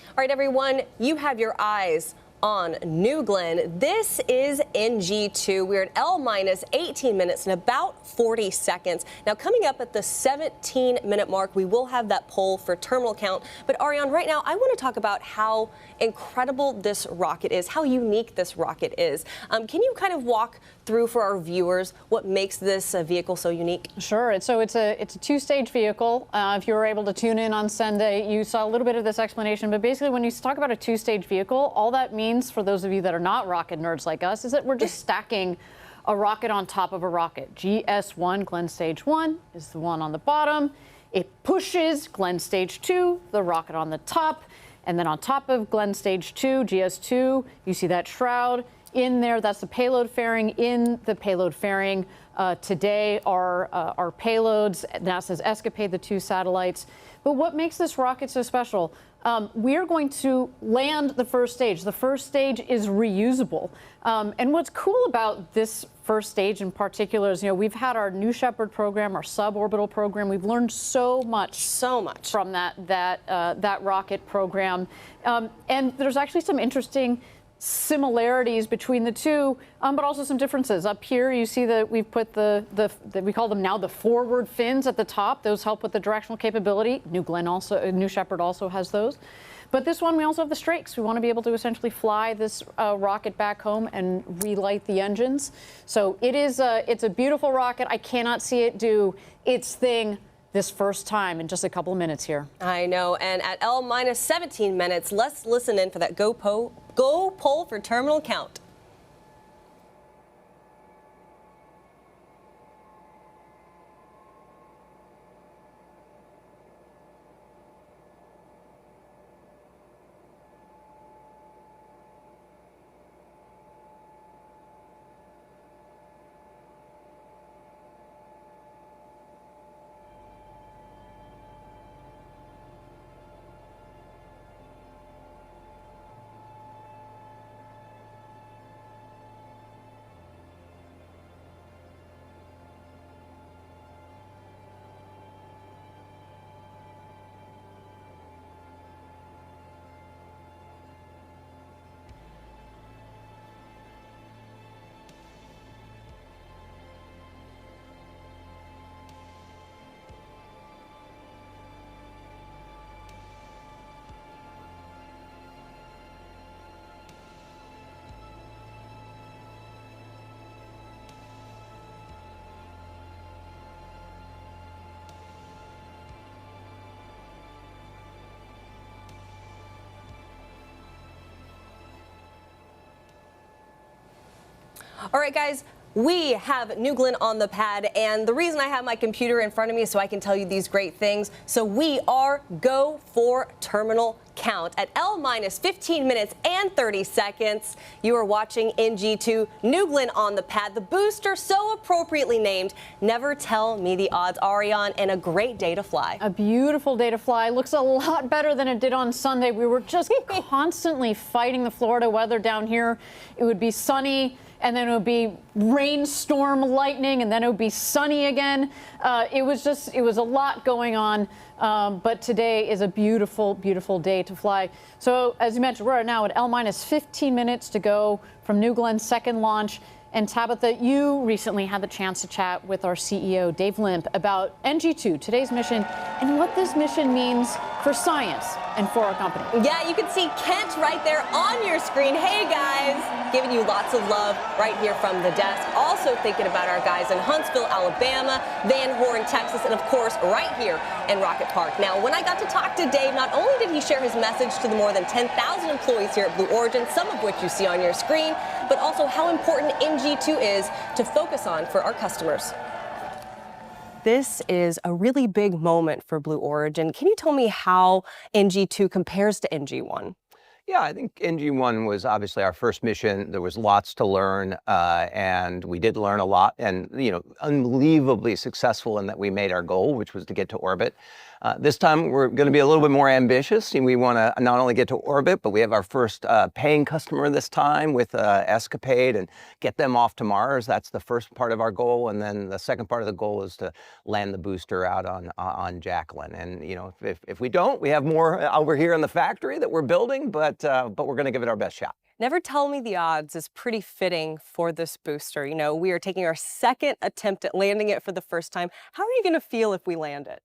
All right, everyone, you have your eyes on New Glenn. This is NG-2. We're at L minus 18 minutes and about 40 seconds. Now, coming up at the 17-minute mark, we will have that poll for terminal count. But Ariane, right now, I want to talk about how incredible this rocket is, how unique this rocket is. Can you kind of walk through for our viewers what makes this vehicle so unique? Sure. So it's a two-stage vehicle. If you were able to tune in on Sunday, you saw a little bit of this explanation. But basically, when you talk about a two-stage vehicle, all that means, for those of you that are not rocket nerds like us, is that we're just stacking a rocket on top of a rocket. GS1, Glenn Stage 1, is the one on the bottom. It pushes Glenn Stage 2, the rocket on the top. And then on top of Glenn Stage 2, GS2, you see that shroud in there. That's the payload fairing. In the payload fairing today are our payloads, NASA's ESCAPADE, the 2 satellites. But what makes this rocket so special? We're going to land the first stage. The first stage is reusable. And what's cool about this first stage in particular is, we've had our New Shepard program, our suborbital program. We've learned so much from that rocket program. And there's actually some interesting similarities between the two, but also some differences. Up here, you see that we've put we call them now the forward fins at the top. Those help with the directional capability. New Shepard also has those. But this one, we also have the strakes. We want to be able to essentially fly this rocket back home and relight the engines. So it's a beautiful rocket. I cannot see it do its thing this first time in just a couple of minutes here. I know, and at L-17 minutes, let's listen in for that go poll for terminal count. All right, guys, we have New Glenn on the pad, and the reason I have my computer in front of me is so I can tell you these great things. So we are go for terminal count. At L-15 minutes and 30 seconds, you are watching NG-2, New Glenn on the pad, the booster so appropriately named. Never tell me the odds, Ariane, and a great day to fly. A beautiful day to fly. Looks a lot better than it did on Sunday. We were just constantly fighting the Florida weather down here. It would be sunny, and then it would be rainstorm, lightning, and then it would be sunny again. It was a lot going on, but today is a beautiful, beautiful day to fly. So as you mentioned, we're now at L-15 minutes to go from New Glenn's second launch. And Tabitha, you recently had the chance to chat with our CEO, Dave Limp, about NG-2, today's mission, and what this mission means for science and for our company. Yeah, you can see Kent right there on your screen. Hey, guys, giving you lots of love right here from the desk. Also thinking about our guys in Huntsville, Alabama, Van Horn, Texas, and of course, right here in Rocket Park. Now, when I got to talk to Dave, not only did he share his message to the more than 10,000 employees here at Blue Origin, some of which you see on your screen, but also how important NG-2 is to focus on for our customers. This is a really big moment for Blue Origin. Can you tell me how NG-2 compares to NG-1? Yeah, I think NG-1 was obviously our first mission. There was lots to learn, and we did learn a lot, and unbelievably successful in that we made our goal, which was to get to orbit. This time we're going to be a little bit more ambitious, and we want to not only get to orbit, but we have our first paying customer this time with ESCAPADE and get them off to Mars. That's the first part of our goal, and then the second part of the goal is to land the booster out on Jacklyn. And if we don't, we have more over here in the factory that we're building, but we're going to give it our best shot. Never tell me the odds is pretty fitting for this booster. We are taking our second attempt at landing it for the first time. How are you going to feel if we land it?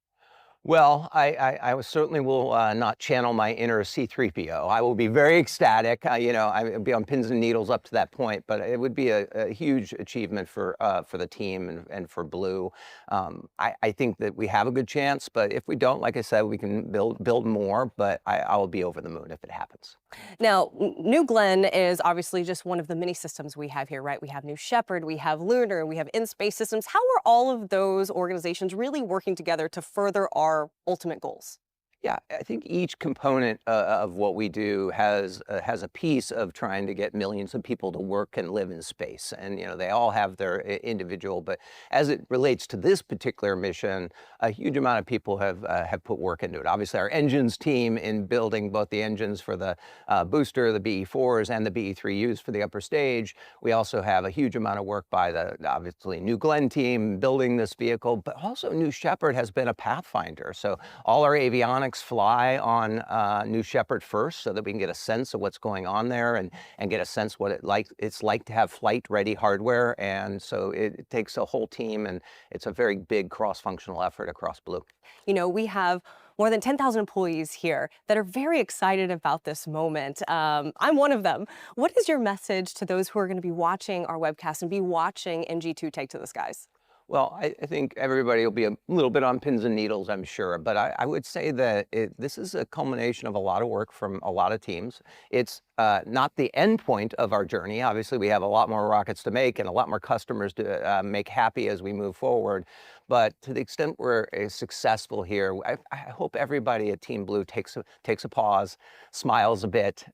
Well, I certainly will not channel my inner C-3PO. I will be very ecstatic. I would be on pins and needles up to that point, but it would be a huge achievement for the team and for Blue. I think that we have a good chance, but if we don't, like I said, we can build more, but I will be over the moon if it happens. Now, New Glenn is obviously just one of the many systems we have here, right? We have New Shepard, we have Lunar, we have In-Space Systems. How are all of those organizations really working together to further our ultimate goals? Yeah, I think each component of what we do has a piece of trying to get millions of people to work and live in space, and they all have their individual. But as it relates to this particular mission, a huge amount of people have put work into it. Obviously, our engines team in building both the engines for the booster, the BE-4s, and the BE-3Us for the upper stage. We also have a huge amount of work by the obviously New Glenn team building this vehicle, but also New Shepard has been a pathfinder. So all our avionics astronauts fly on New Shepard first so that we can get a sense of what's going on there and get a sense what it's like to have flight-ready hardware. And so it takes a whole team, and it's a very big cross-functional effort across Blue. You know, we have more than 10,000 employees here that are very excited about this moment. I'm one of them. What is your message to those who are going to be watching our webcast and be watching NG-2 take to the skies? Well, I think everybody will be a little bit on pins and needles, I'm sure. But I would say that this is a culmination of a lot of work from a lot of teams. It's not the end point of our journey. Obviously, we have a lot more rockets to make and a lot more customers to make happy as we move forward. But to the extent we're successful here, I hope everybody at Team Blue takes a pause, smiles a bit,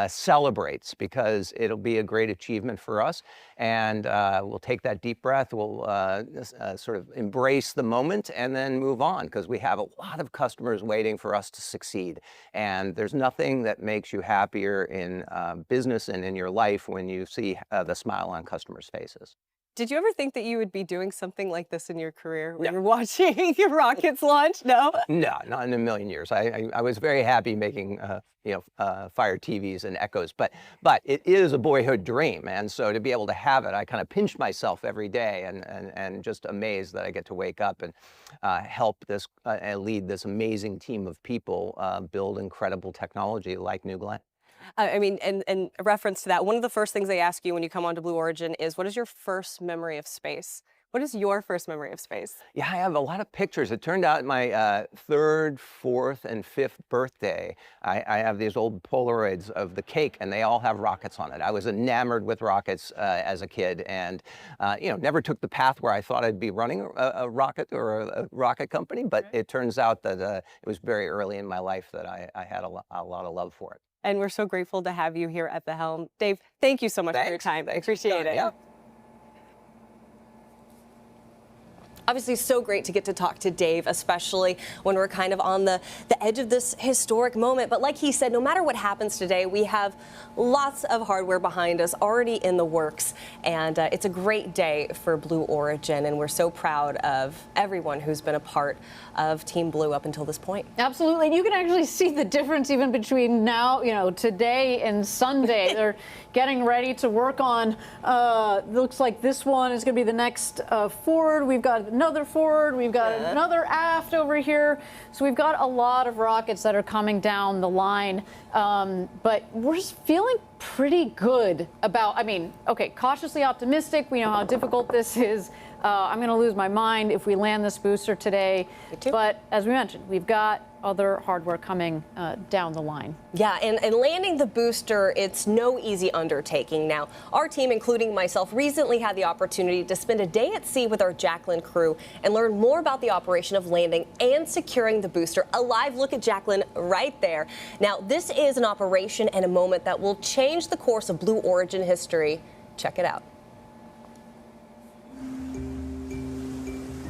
celebrates, because it'll be a great achievement for us. And we'll take that deep breath, we'll sort of embrace the moment and then move on, because we have a lot of customers waiting for us to succeed. And there's nothing that makes you happier in business and in your life when you see the smile on customers' faces. Did you ever think that you would be doing something like this in your career when you're watching your rockets launch? No? No, not in a million years. I was very happy making Fire TVs and Echoes, but it is a boyhood dream, and so to be able to have it, I kind of pinch myself every day and just amazed that I get to wake up and help this and lead this amazing team of people build incredible technology like New Glenn. I mean, and a reference to that, one of the first things they ask you when you come onto Blue Origin is, what is your first memory of space? What is your first memory of space? Yeah, I have a lot of pictures. It turned out my third, fourth, and fifth birthday, I have these old Polaroids of the cake, and they all have rockets on it. I was enamored with rockets as a kid, and never took the path where I thought I'd be running a rocket or a rocket company, but it turns out that it was very early in my life that I had a lot of love for it. And we're so grateful to have you here at the helm. Dave, thank you so much for your time. I appreciate it. Yeah. Obviously, so great to get to talk to Dave, especially when we're kind of on the edge of this historic moment. But like he said, no matter what happens today, we have lots of hardware behind us already in the works. And it's a great day for Blue Origin. And we're so proud of everyone who's been a part of Team Blue up until this point. Absolutely. And you can actually see the difference even between now, today and Sunday. They're getting ready to work on, looks like this one is going to be the next forward. We've got another forward. We've got another aft over here. So we've got a lot of rockets that are coming down the line. But we're feeling pretty good about, cautiously optimistic. We know how difficult this is. I'm going to lose my mind if we land this booster today. But as we mentioned, we've got other hardware coming down the line. Yeah, and landing the booster, it's no easy undertaking. Now, our team, including myself, recently had the opportunity to spend a day at sea with our Jacklyn crew and learn more about the operation of landing and securing the booster. A live look at Jacklyn right there. Now, this is an operation and a moment that will change the course of Blue Origin history. Check it out.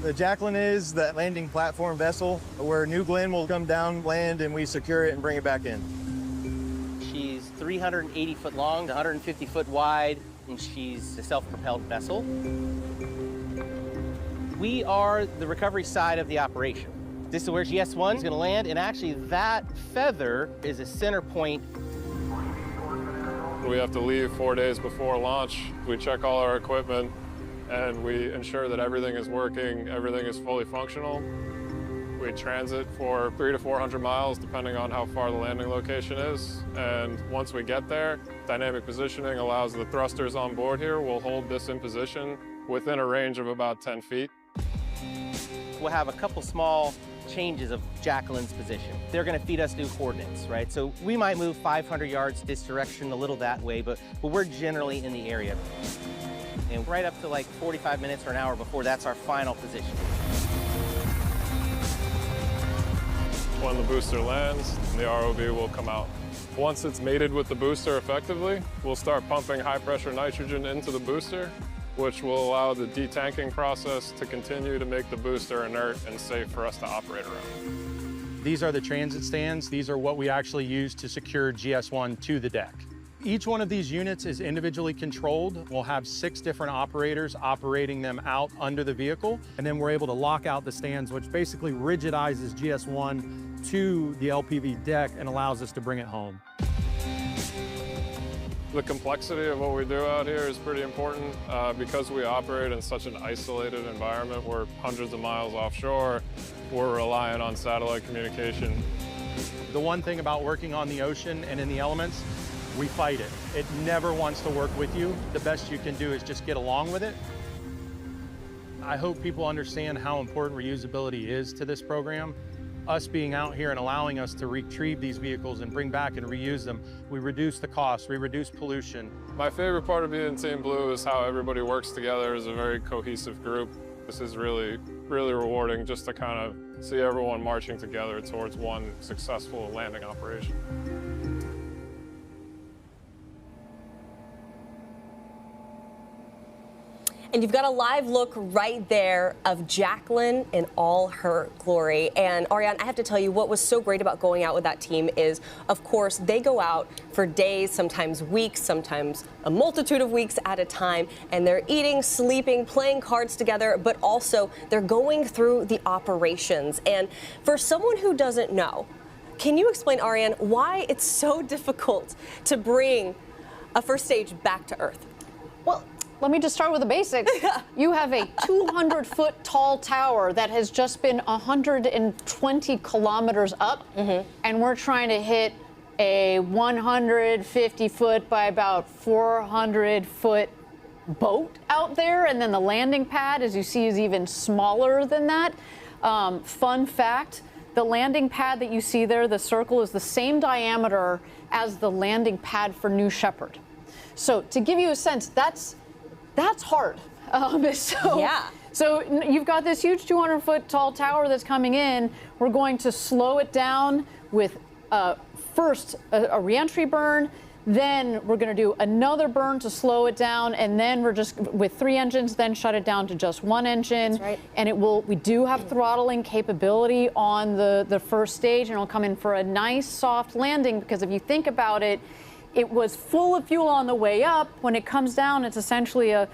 The Jacklyn is the landing platform vessel where New Glenn will come down, land, and we secure it and bring it back in. She's 380 foot long, 150 foot wide, and she's a self-propelled vessel. We are the recovery side of the operation. This is where GS1 is going to land, and actually that feather is a center point. We have to leave 4 days before launch. We check all our equipment, and we ensure that everything is working, everything is fully functional. We transit for 300 to 400 miles, depending on how far the landing location is. And once we get there, dynamic positioning allows the thrusters on board here will hold this in position within a range of about 10 feet. We'll have a couple small changes of Jacklyn's position. They're going to feed us new coordinates, right? So we might move 500 yards this direction, a little that way, but we're generally in the area. And right up to like 45 minutes or an hour before, that's our final position. When the booster lands, the ROV will come out. Once it's mated with the booster effectively, we'll start pumping high-pressure nitrogen into the booster, which will allow the detanking process to continue to make the booster inert and safe for us to operate around. These are the transit stands. These are what we actually use to secure GS1 to the deck. Each one of these units is individually controlled. We'll have 6 different operators operating them out under the vehicle, and then we're able to lock out the stands, which basically rigidizes GS1 to the LPV deck and allows us to bring it home. The complexity of what we do out here is pretty important because we operate in such an isolated environment. We're hundreds of miles offshore. We're reliant on satellite communication. The one thing about working on the ocean and in the elements, we fight it. It never wants to work with you. The best you can do is just get along with it. I hope people understand how important reusability is to this program. Us being out here and allowing us to retrieve these vehicles and bring back and reuse them, we reduce the cost, we reduce pollution. My favorite part of being Team Blue is how everybody works together as a very cohesive group. This is really, really rewarding just to kind of see everyone marching together towards one successful landing operation. And you've got a live look right there of Jacklyn in all her glory. And Ariane, I have to tell you, what was so great about going out with that team is, of course, they go out for days, sometimes weeks, sometimes a multitude of weeks at a time, and they're eating, sleeping, playing cards together, but also they're going through the operations. And for someone who doesn't know, can you explain, Ariane, why it's so difficult to bring a first stage back to Earth? Well, let me just start with the basics. You have a 200-foot tall tower that has just been 120 kilometers up, and we're trying to hit a 150-foot by about 400-foot boat out there, and then the landing pad, as you see, is even smaller than that. Fun fact, the landing pad that you see there, the circle, is the same diameter as the landing pad for New Shepard. So to give you a sense, that's hard. So you've got this huge 200-foot tall tower that's coming in. We're going to slow it down with first a reentry burn, then we're going to do another burn to slow it down, and then we're just, with 3 engines, then shut it down to just 1 engine. That's right. And we do have throttling capability on the first stage, and it'll come in for a nice soft landing, because if you think about it, it was full of fuel on the way up. When it comes down, it's essentially an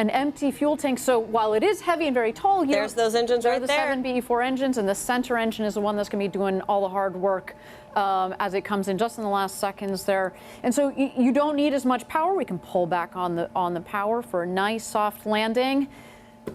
empty fuel tank. So while it is heavy and very tall here, there's those engines right there. There are the 7 BE4 engines, and the center engine is the one that's going to be doing all the hard work as it comes in just in the last seconds there. And so you don't need as much power. We can pull back on the power for a nice soft landing.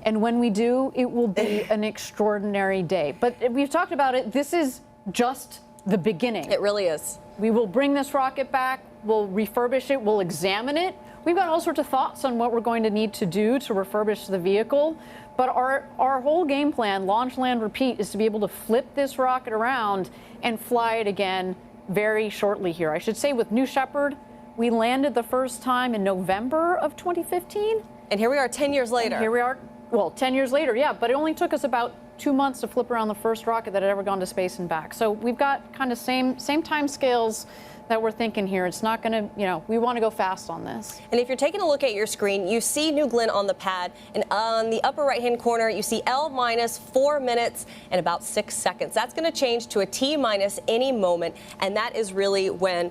And when we do, it will be an extraordinary day. But we've talked about it. This is just the beginning. It really is. We will bring this rocket back, we'll refurbish it, we'll examine it. We've got all sorts of thoughts on what we're going to need to do to refurbish the vehicle. But our whole game plan, launch, land, repeat, is to be able to flip this rocket around and fly it again very shortly here. I should say with New Shepard, we landed the first time in November of 2015. And here we are 10 years later. And here we are, well, 10 years later, yeah, but it only took us about 2 months to flip around the first rocket that had ever gone to space and back. So we've got kind of same time scales that we're thinking here. It's not going to, we want to go fast on this. And if you're taking a look at your screen, you see New Glenn on the pad, and on the upper right-hand corner, you see L minus 4 minutes and about 6 seconds. That's going to change to a T minus any moment, and that is really when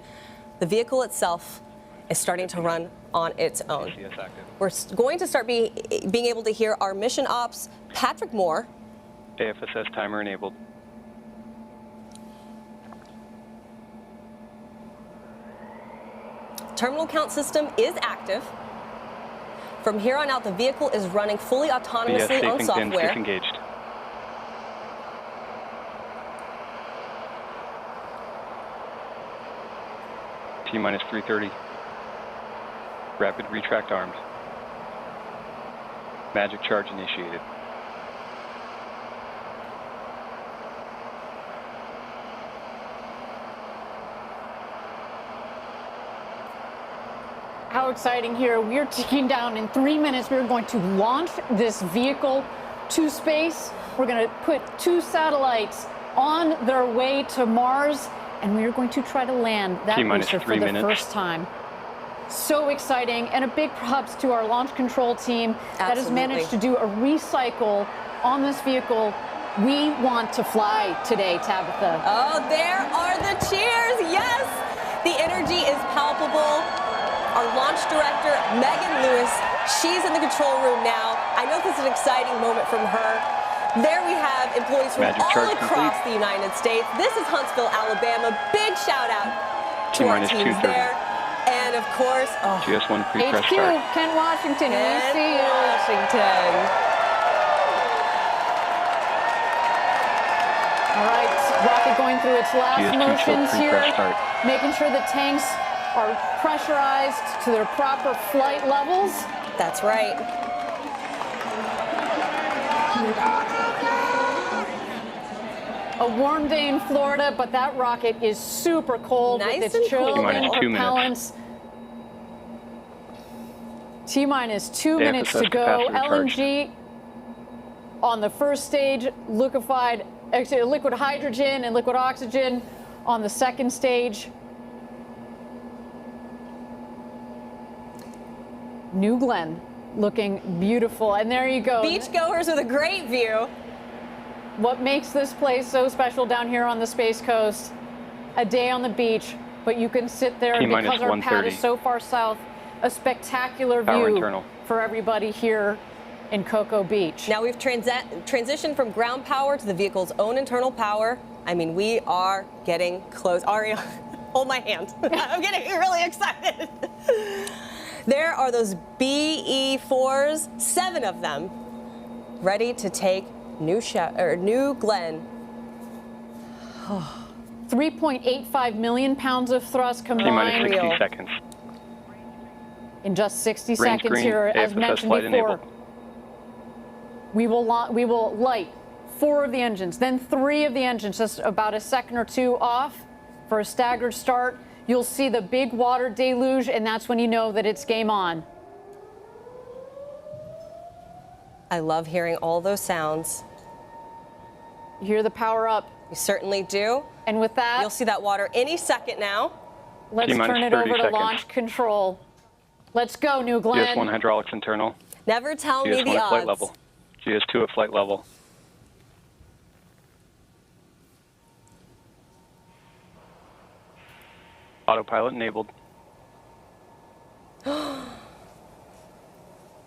the vehicle itself is starting to run on its own. We're going to start being able to hear our mission ops, Patrick Moore. AFSS timer enabled. Terminal count system is active. From here on out, the vehicle is running fully autonomously on software. Disengaged. T minus 330. Rapid retract armed. Magic charge initiated. How exciting here. We're ticking down. In 3 minutes, we're going to launch this vehicle to space. We're going to put 2 satellites on their way to Mars, and we're going to try to land that booster for the first time. So exciting, and a big props to our launch control team that has managed to do a recycle on this vehicle. We want to fly today, Tabitha. Oh, there are the cheers. Yes, the energy is palpable. Our launch director, Megan Lewis, she's in the control room now. I know this is an exciting moment from her. There we have employees from Magic all charge across complete. the United States. This is Huntsville, Alabama. Big shout out to our T-minus teams 2:30. there. And of course, GS1 pre-press HQ, start. Ken Washington, we Ken see you. Washington. All right, rocket going through its last GS2 motions tilt here, pre-press start. making sure the tanks are pressurized to their proper flight levels. That's right. A warm day in Florida, but that rocket is super cold Nice with and its cool. chilled-in T-minus 2 propellants. T-minus 2 Yeah, minutes to assess go. capacity LNG on the first stage, liquid hydrogen and liquid oxygen on the second stage. New Glenn looking beautiful. And there you go. Beachgoers with a great view. What makes this place so special down here on the Space Coast? A day on the beach, but you can sit there T-minus because our pad 130. is so far south. A spectacular Power view internal. for everybody here in Cocoa Beach. Now we've transitioned from ground power to the vehicle's own internal power. I mean, we are getting close. Ari, hold my hand. I'm getting really excited. There are those BE4s, 7 of them, ready to take New Glenn. 3.85 million pounds of thrust T-minus combined 60 seconds. in just 60 Range seconds green, here, as AFSS mentioned flight before. enabled. We will light 4 of the engines, then 3 of the engines, just about a second or 2 off for a staggered start. You'll see the big water deluge, and that's when you know that it's game on. I love hearing all those sounds. You hear the power up. You certainly do. And with that, you'll see that water any second now. Let's T-minus turn it 30 over to seconds. launch control. Let's go, New Glenn. GS1 hydraulics internal. Never tell me GS1 the at flight odds. level. GS2 at flight level. Autopilot enabled.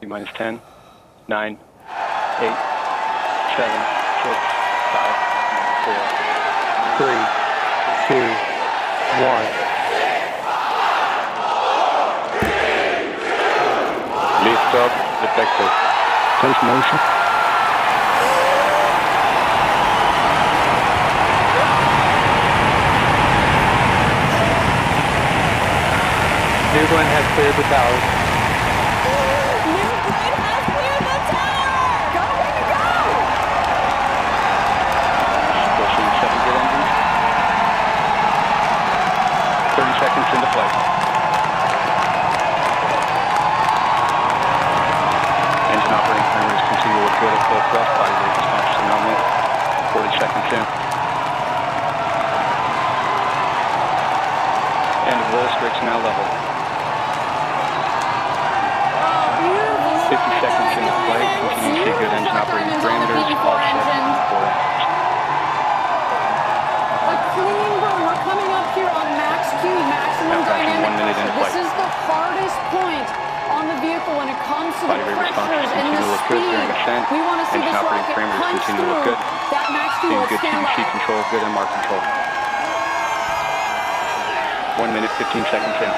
T-minus 10, 9, 8, 7, 6, 5, 4, 3, 2, 1. Lift up, detected. Close motion. New Glenn has cleared the towers. New Glenn has cleared the tower! Go, baby, go! Pushing 7 good engines. 30 seconds into flight. Engine operating parameters continue to look good at full thrust. Body weight response to normal. 40 seconds in. End of roll strakes now level. 50 seconds into flight. Continue to see good engine operating parameters. All set for A clean burn. We're coming up here on max Q, maximum Now passing dynamic 1 minute pressure. in This flight. is the hardest point on the vehicle when it comes to Body the weight response pressures and continue the to look good speed. during ascent. We want to see Engine this operating rocket parameters punch continue to look through good. that max Q. Seeing Let's good stand TDC by. control, good MR control. 1 minute, 15 seconds in.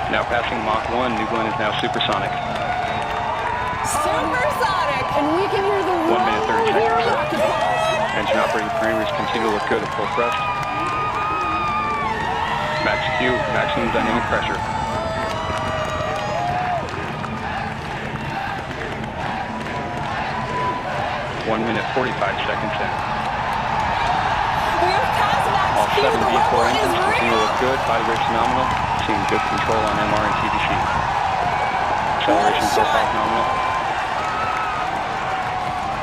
Now passing Mach 1, New Glenn is now supersonic. Supersonic! And we can hear the 1 minute, 30 roar here on the seconds. rocket ball. Engine operating parameters continue to look good at full thrust. Max Q, maximum dynamic pressure. One minute, 45 seconds in. All 7 V4 engines continue to look good. Body rate's nominal. Seeing good control on MR and TDC. Acceleration profile nominal.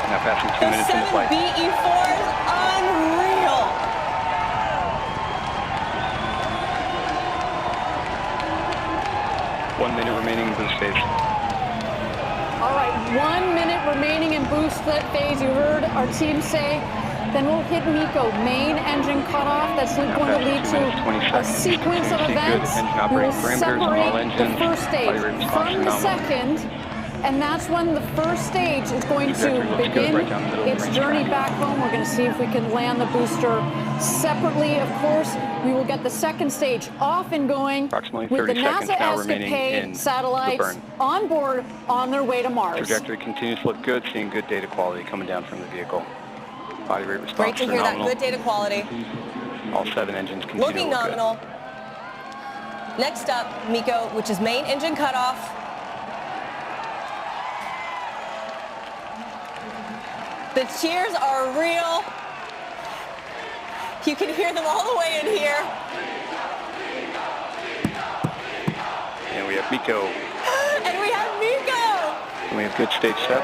Now passing 2 minutes into flight. BE4s, unreal. One minute remaining in boost phase. All right, 1 minute remaining in boost phase. You heard our team say Then we'll hit MECO, main engine cutoff. That's going to lead to a sequence of events. We will separate the first stage from the second, and that's when the first stage is going to begin its journey back home. We're going to see if we can land the booster separately. Of course, we will get the second stage off and going with the NASA ESCAPADE satellites on board on their way to Mars. Trajectory continues to look good, seeing good data quality coming down from the vehicle. Body rate response Great to hear that. Good data quality. All 7 engines continue Looking to look nominal. Next up, MECO, which is main engine cutoff. The cheers are real. You can hear them all the way in here. And we have MECO. And we have MECO. And we have good stage set.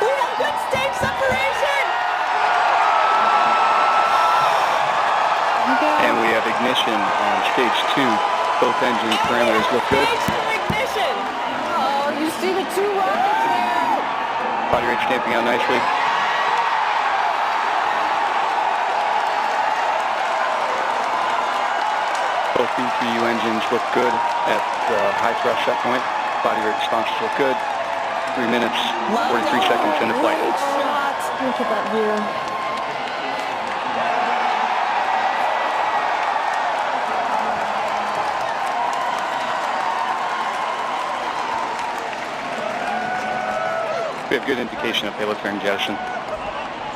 We have good stage separation. And we have ignition on stage 2. Both engine parameters look good. Ignition. Oh, you see the 2 rockets there. Body rate stamping out nicely. Both B3U engines look good at the high thrust set point. Body rate responses look good. 3 minutes, 43 seconds into flight. Great shot. Look at that view. We have good indication of payload fairing jettison.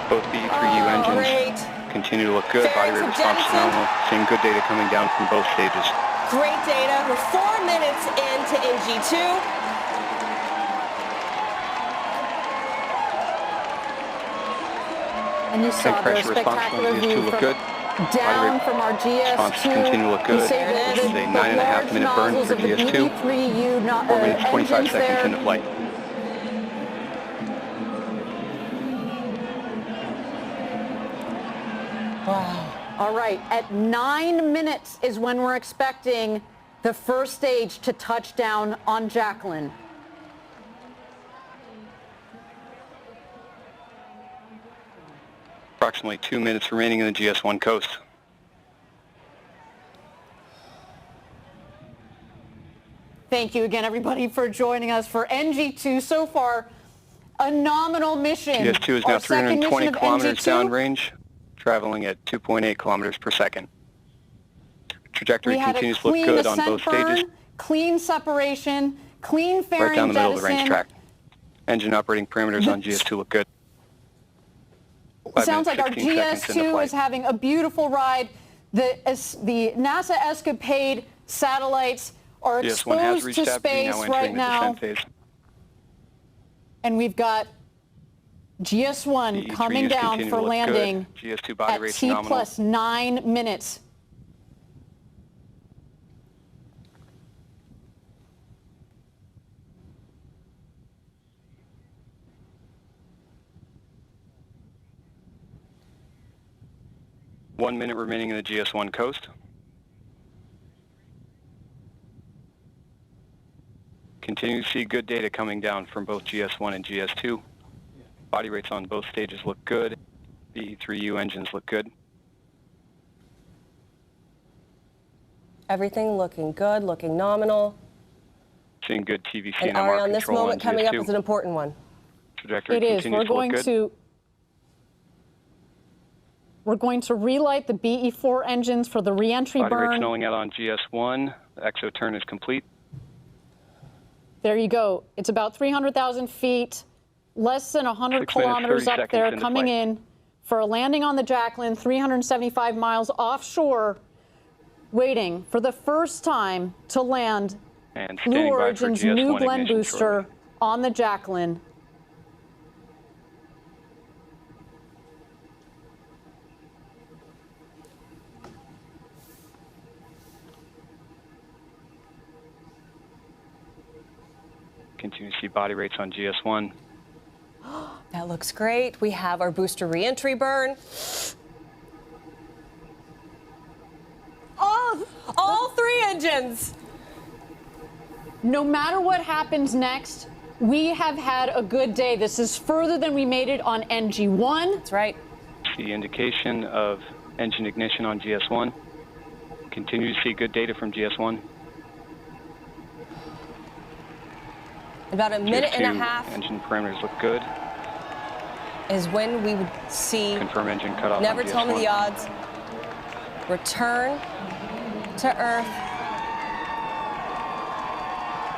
Both B3U engines continue to look good. Body rate response is nominal. Seeing good data coming down from both stages. Great data. We're 4 minutes into NG-2. And you saw the spectacular view look good. Down from our GS2. Continue to look good. This is a 9.5 minute burn for GS2. 4 minutes, 25 seconds into flight. Wow. All right, at 9 minutes is when we're expecting the first stage to touch down on Jacklyn. Approximately 2 minutes remaining in the GS1 coast. Thank you again, everybody, for joining us for NG-2. So far, a nominal mission. GS2 is now 320 kilometers downrange, traveling at 2.8 kilometers per second. Trajectory continues to look good on both stages. Clean separation, clean fairing right down the middle of the range jettison. track. Engine operating parameters on GS2 look good. Sounds like our GS2 is having a beautiful ride. The NASA ESCAPADE satellites are exposed to space right now. And we've got GS1 coming down for landing GS2 body at rate's T nominal. plus 9 minutes. One minute remaining in the GS1 coast. Continue to see good data coming down from both GS1 and GS2. Body rates on both stages look good. The B3U engines look good. Everything looking good, looking nominal. Seeing good TVC And and Ari, MR on this control moment on coming up GS2. is an important one. Trajectory It is. continues to look good. We're going to relight the BE4 engines for the re-entry Body rate's burn. knowing out on GS1. The exo turn is complete. There you go. It's about 300,000 feet, less than 100 6 minutes, kilometers 30 up there, seconds into coming flight. in for a landing on the Jacklyn, 375 miles offshore, waiting for the first time to land And Blue standing by for Origin's GS1 New Glenn ignition booster shortly. on the Jacklyn. Continue to see body rates on GS1. That looks great. We have our booster re-entry burn. All 3 engines. No matter what happens next, we have had a good day. This is further than we made it on NG-1. That's right. see indication of engine ignition on GS1. Continue to see good data from GS1. About a minute and a GS2 half engine parameters look good. is when we would see. Confirm engine cutoff. Never on tell me GS1. the odds. Return to Earth.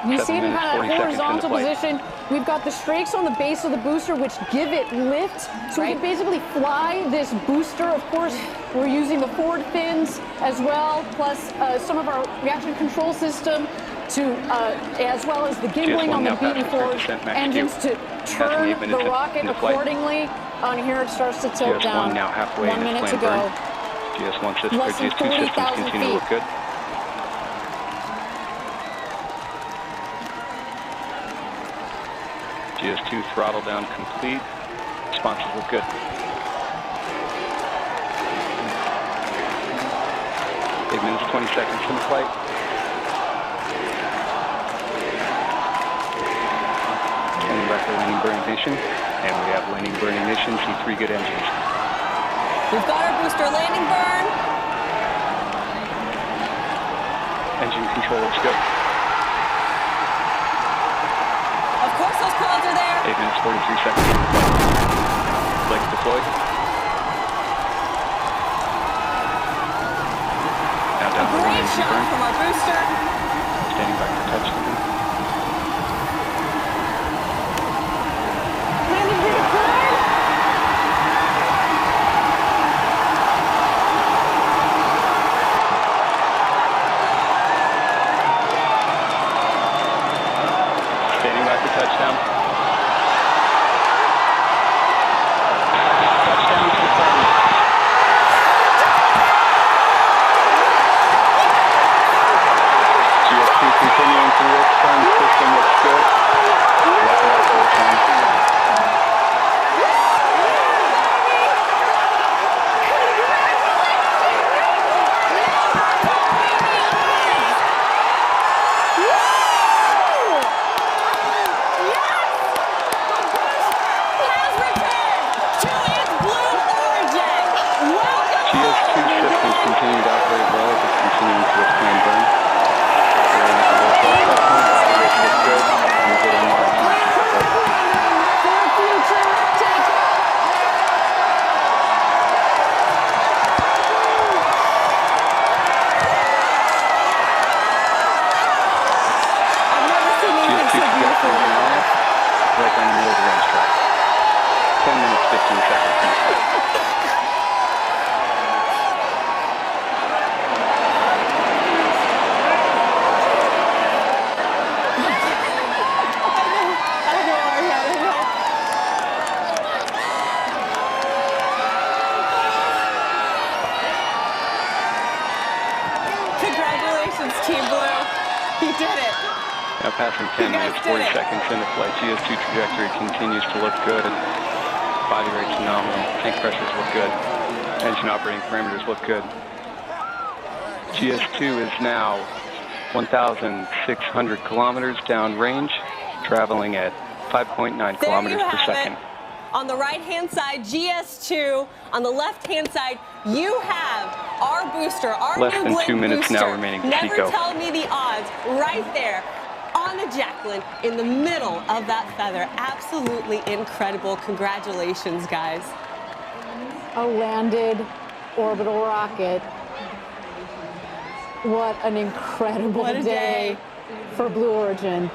You 7 see it in minutes, kind of 40 seconds horizontal into flight. position. We've got the strakes on the base of the booster, which give it lift. So we can basically fly this booster. Of course, we're using the forward fins as well, plus some of our reaction control system to, as well as the gimbling GS1 on the now beating passes forward 30% max engines Q. to turn 8 minutes the rocket into flight. accordingly. On here, it starts to tilt GS1 down. now halfway 1 in its minute to planned go. burn. GS1 systems, Less than GS2 systems 40,000 continue to look feet. good. GS2 throttle down complete. Responses look good. Eight minutes, 20 seconds in flight. Standing by for landing burn ignition. And we have landing burn ignition. See 3 good engines. We've got our booster landing burn. Engine control looks good. Of course, those clouds are there. 8 minutes, 43 seconds in flight. Legs deployed. Now down to Great landing shot burn. from our booster. Standing by for touchdown. Landing gear deployed. Standing by for touchdown. Touchdown to the party. GS2 continuing through its turn. System looks good. Level up for the time. GS2 systems continue to operate well, just continuing to its planned burn. Operating at the low thrust set point, body rate looks good, and good MR GS2 trajectory is now right down the middle of the range track. 10 minutes, 15 seconds. Congratulations, Team Blue. You did it. Now passing 10 minutes, 40 seconds into flight. GS2 trajectory continues to look good. Body rate's phenomenal. Tank pressures look good. Engine operating parameters look good. GS2 is now 1,600 kilometers downrange, traveling at 5.9 kilometers per second. On the right-hand side, GS2. On the left-hand side, you have our booster, our Less new than Glenn 2 minutes booster. now remaining to Never Pico. tell me the odds, right there on the Jacklyn in the middle of that feather. Absolutely incredible. Congratulations, guys. A landed orbital rocket. What an incredible What a day. for Blue Origin,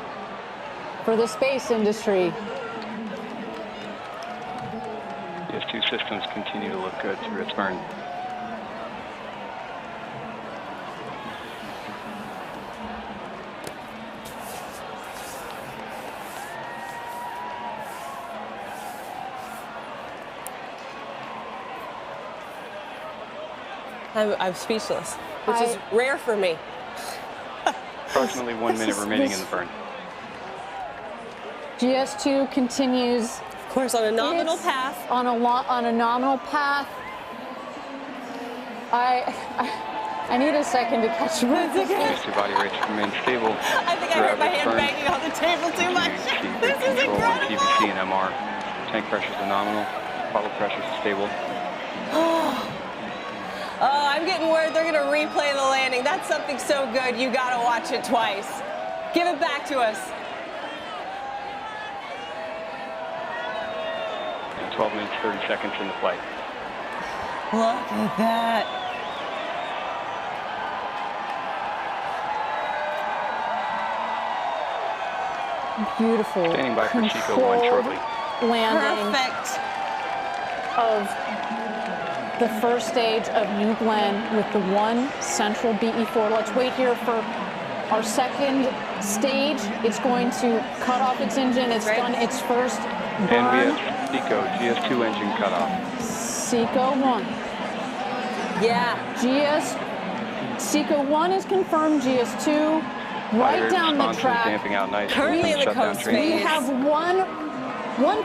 for the space industry. GS2 systems continue to look good through its burn. I'm speechless, which is rare for me. Approximately 1 minute remaining in the burn. GS2 continues. Of course, on a nominal path. On a nominal path. I need a second to catch my breath. GS2 body rates remain stable. I think I heard my hand banging on the table too much. This is Control on incredible. TVC and MR. Tank pressures are nominal. Throttle pressures are stable. Oh, I'm getting word they're going to replay the landing. That's something so good, you got to watch it twice. Give it back to us. 12 minutes, 30 seconds in the flight. Look at that. Beautiful. Standing by for Chico 1 shortly. Landing Perfect. of the first stage of New Glenn with the one central BE4. Let's wait here for our second stage. It's going to cut off its engine. It's done its first burn. And we have Seco GS2 engine cutoff. Seco 1. Yeah. Seco 1 is confirmed. GS2 right down the track. Damping out nice. Currently in the coast phase. We have one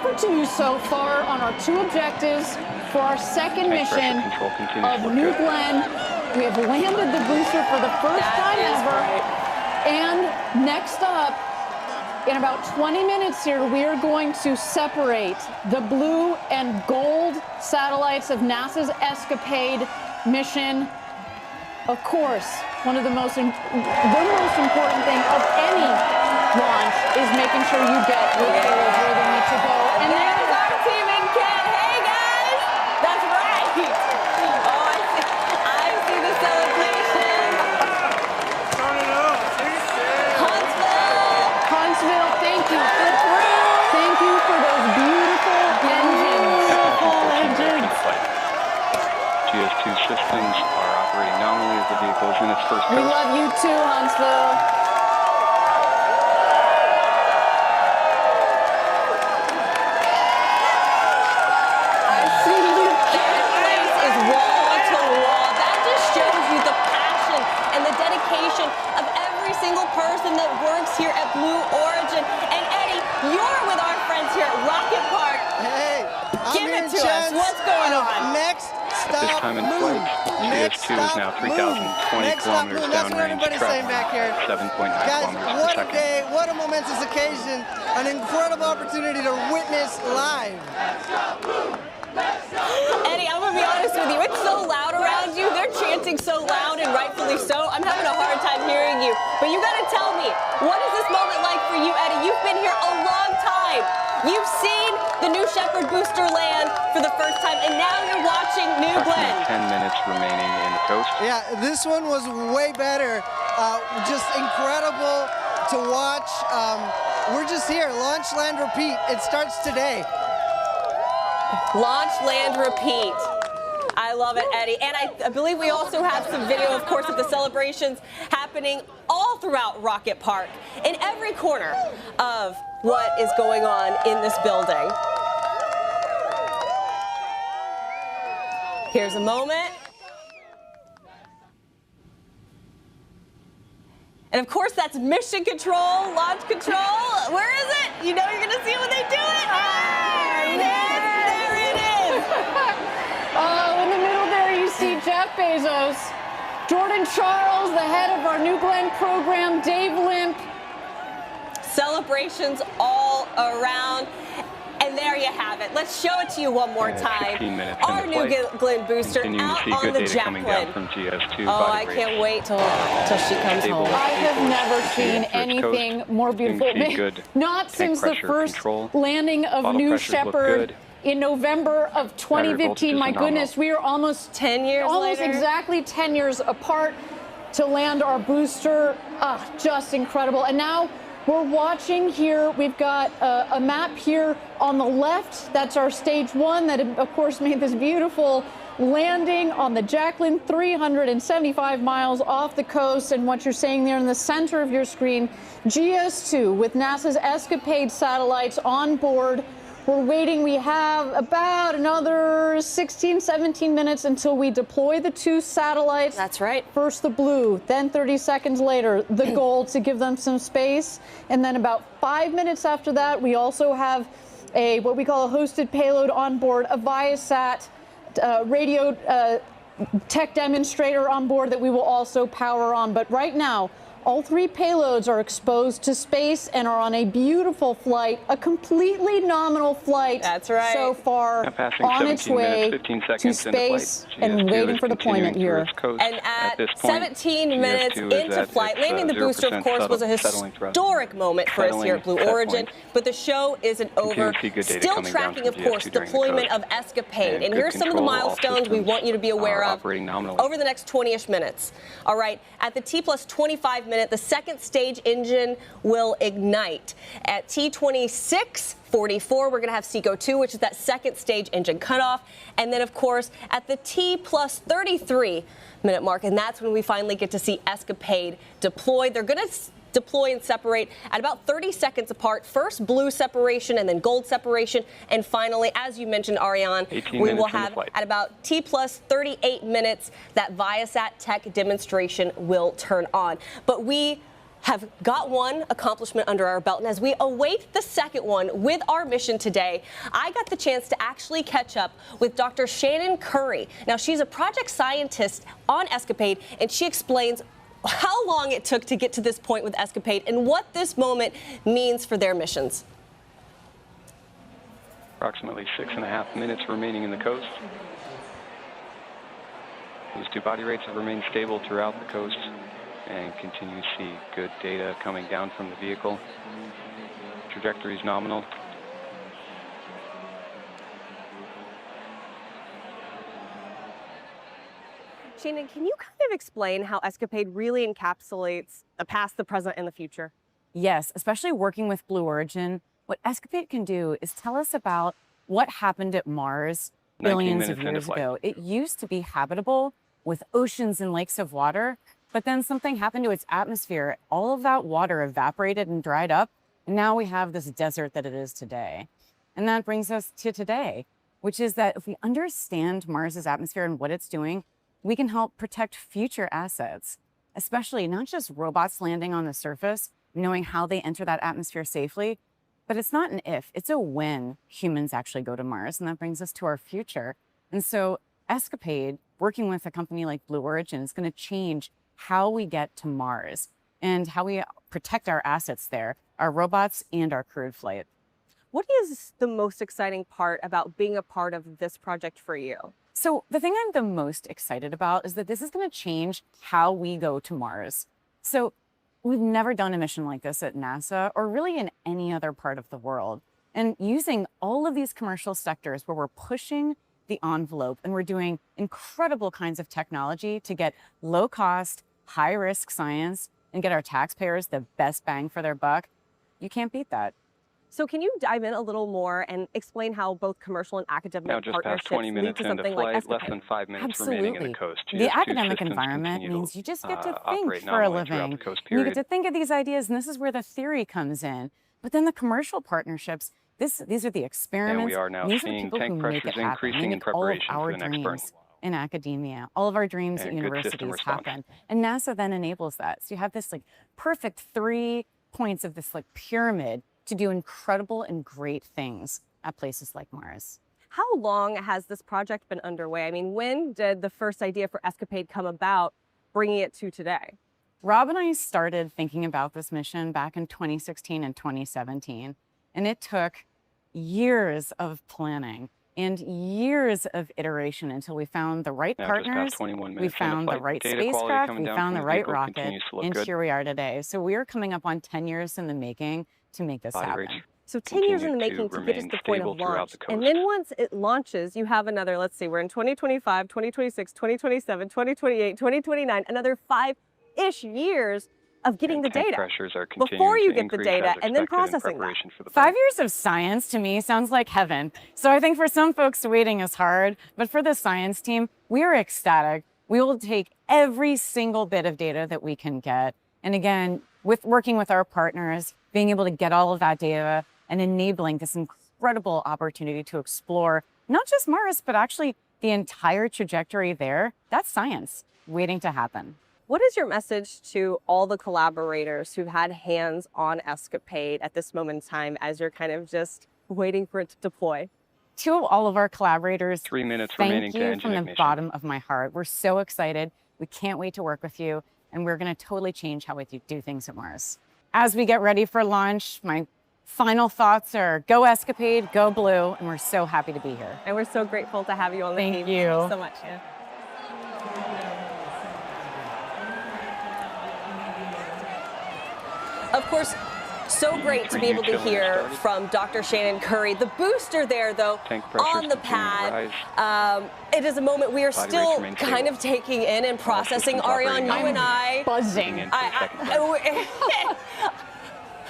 for two so far on our two objectives for our second mission of New Glenn. We have landed the booster for the first time ever. And next up, in about 20 minutes here, we are going to separate the blue and gold satellites of NASA's ESCAPADE mission. Of course, the most important thing of any launch is making sure you get your payloads where they need to go. And there's our team in Kent. Hey guys, that's right. Oh, I see the celebration. Huntsville, thank you. Thank you for those beautiful engines. GS2 systems are operating nominally as the vehicle is in its first We coast. love you too, Huntsville. Of every single person that works here at Blue Origin. And Eddie, you're with our friends here at Rocket Park. Hey, give it to us. What's going on? Next stop, This time in flight, GS2 is now 3,020 kilometers downrange, traveling 7.9 Guys, kilometers per what a second. day, what a momentous occasion, an incredible opportunity to witness live. Eddie, I'm going to be honest with you. It's so loud around you. They're chanting so loud, and rightfully so. I'm having a hard time hearing you. But you got to tell me, what is this moment like for you, Eddie? You've been here a long time. You've seen the New Shepard booster land for the first time, and now you're watching New Glenn. 10 minutes remaining in the coast. Yeah, this one was way better. Just incredible to watch. We're just here, launch, land, repeat. It starts today. Launch, land, repeat. I love it, Eddie. And I believe we also have some video, of course, of the celebrations happening all throughout Rocket Park, in every corner of what is going on in this building. Here's a moment. And of course, that's mission control, launch control. Where is it? You know you're going to see it when they do it. There it is. Oh, in the middle there, you see Jeff Bezos, Jordan Charles, the head of our New Glenn program, Dave Limp. Celebrations all around. And there you have it. Let's show it to you one more time. 15 minutes Our New Glenn booster out on the Jacklyn. From GS2 oh, I can't wait till she comes home. I have never seen anything more beautiful. Not since the first landing of New Shepard in November of 2015. My goodness, we are almost 10 years almost later. Exactly 10 years apart to land our booster. Just incredible. And now we're watching here. We've got a map here on the left. That's our stage one that, of course, made this beautiful landing on the Jacklyn, 375 miles off the coast. And what you're seeing there in the center of your screen, GS2 with NASA's ESCAPADE satellites on board. We're waiting. We have about another 16, 17 minutes until we deploy the two satellites. That's right. First the blue, then 30 seconds later, the gold to give them some space. And then about 5 minutes after that, we also have what we call a hosted payload on board, a Viasat radio tech demonstrator on board that we will also power on. But right now, All 3 payloads are exposed to space and are on a beautiful flight, a completely nominal flight. That's right. So far Now passing on its 17 way minutes, 15 to seconds into flight. space GS2 and waiting is for deployment continuing through here. its coast. And at this point, 17 minutes GS2 is into at flight, its, landing the booster, of 0% course, was a settling thrust. historic moment for us here at Blue Settling set Origin. point. But the show isn't over. to see good data Still coming down tracking, from of course, GS2 during the deployment coast. of ESCAPADE. And good here's some of the control, all milestones we systems want you to be aware are of operating nominally. over the next 20-ish minutes. All right, at the T+25 minute, the second stage engine will ignite. At T26:44, we're going to have SECO-2, which is that second stage engine cutoff. And then, of course, at the T+33 minute mark, and that's when we finally get to see ESCAPADE deploy. They're going to deploy and separate at about 30 seconds apart. First blue separation and then gold separation. And finally, as you mentioned, Ariane, we will have at about T+38 minutes that Viasat Tech demonstration will turn on. But we have got one accomplishment under our belt, and as we await the second one with our mission today, I got the chance to actually catch up with Dr. Shannon Curry. Now, she's a project scientist on ESCAPADE, and she explains how long it took to get to this point with ESCAPADE and what this moment means for their missions. Approximately 6.5 minutes remaining in the coast. These 2 body rates have remained stable throughout the coast and continue to see good data coming down from the vehicle. Trajectory is nominal. Shannon, can you kind of explain how ESCAPADE really encapsulates the past, the present, and the future? Yes, especially working with Blue Origin, what ESCAPADE can do is tell us about what happened at Mars billions of years ago. It used to be habitable with oceans and lakes of water, but then something happened to its atmosphere. All of that water evaporated and dried up, and now we have this desert that it is today. And that brings us to today, which is that if we understand Mars's atmosphere and what it's doing, we can help protect future assets, especially not just robots landing on the surface, knowing how they enter that atmosphere safely, but it's not an if, it's a when humans actually go to Mars, and that brings us to our future. And so ESCAPADE, working with a company like Blue Origin, is going to change how we get to Mars and how we protect our assets there, our robots and our crewed flight. What is the most exciting part about being a part of this project for you? So the thing I'm the most excited about is that this is going to change how we go to Mars. So we've never done a mission like this at NASA or really in any other part of the world. And using all of these commercial sectors where we're pushing the envelope and we're doing incredible kinds of technology to get low cost, high risk science and get our taxpayers the best bang for their buck, you can't beat that. So can you dive in a little more and explain how both commercial and academic Now just partnerships past 20 lead minutes to into something flight, like less ESCAPADE? than 5 minutes Absolutely. remaining in the coast. The GS2 academic systems environment continue means you just get to think operate for a nominally throughout living. the coast You get period. to think of these ideas, and this is where the theory comes in. But then the commercial partnerships, these are the experiments. And we are now these are the seeing people tank who make pressures it happen. increasing They in make all of preparation our for the next burn. dreams in academia, all of our dreams at And good system universities response. happen. And NASA then enables that. So you have this like perfect 3 points of this like pyramid to do incredible and great things at places like Mars. How long has this project been underway? I mean, when did the first idea for ESCAPADE come about, bringing it to today? Rob and I started thinking about this mission back in 2016 and 2017, and it took years of planning and years of iteration until we found the right Now just past partners, 21 minutes we into found the flight. right Data quality spacecraft, coming we down found from the the right vehicle rocket, continues to look and good. here we are today. So we are coming up on 10 years in the making to make this Body happen. rates So 10 years in the continue making to get us to remain the point stable of throughout launch. the And coast. then once it launches, you have another, let's see, we're in 2025, 2026, 2027, 2028, 2029, another 5-ish years of getting the Tank data pressures are before continuing you to get the increase data as and then expected in processing that. preparation for the 5 years of science to me sounds like heaven. So I think for some folks, waiting is hard. But for the science team, we are ecstatic. We will take every single bit of data that we can get. And again, with working with our partners, being able to get all of that data and enabling this incredible opportunity to explore not just Mars, but actually the entire trajectory there, that's science waiting to happen. What is your message to all the collaborators who've had hands on ESCAPADE at this moment in time as you're kind of just waiting for it to deploy? To all of our collaborators, 3 minutes remaining thank to you engine from the ignition. bottom of my heart. We're so excited. We can't wait to work with you. and we're going to totally change how we do things at Mars. As we get ready for launch, my final thoughts are go Escapade, go Blue, and we're so happy to be here. And we're so grateful to have you on the team. Thank you. Thank you so much. Yeah. Of course, so great to be able to hear from Dr. Shannon Curry. The booster there, though, on the pad. It is a moment we are still kind of taking in and processing. Ariane, you and I. Buzzing.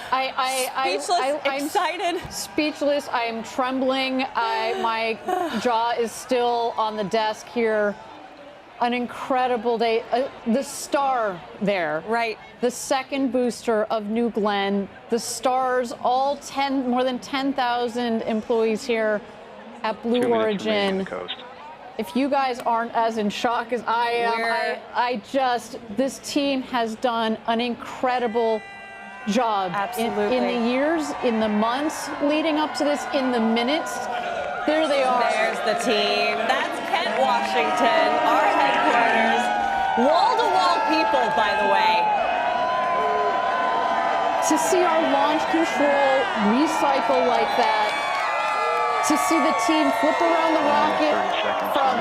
Speechless, excited. Speechless. I am trembling. My jaw is still on the desk here. An incredible day. The star there. Right. The second booster of New Glenn. The stars, more than 10,000 employees here at Blue Origin. If you guys aren't as in shock as I am, this team has done an incredible job. Absolutely. In the years, in the months leading up to this, in the minutes. There they are. There's the team. That's Kent, Washington, our headquarters. Wall-to-wall people, by the way. To see our launch control recycle like that, to see the team flip around the rocket from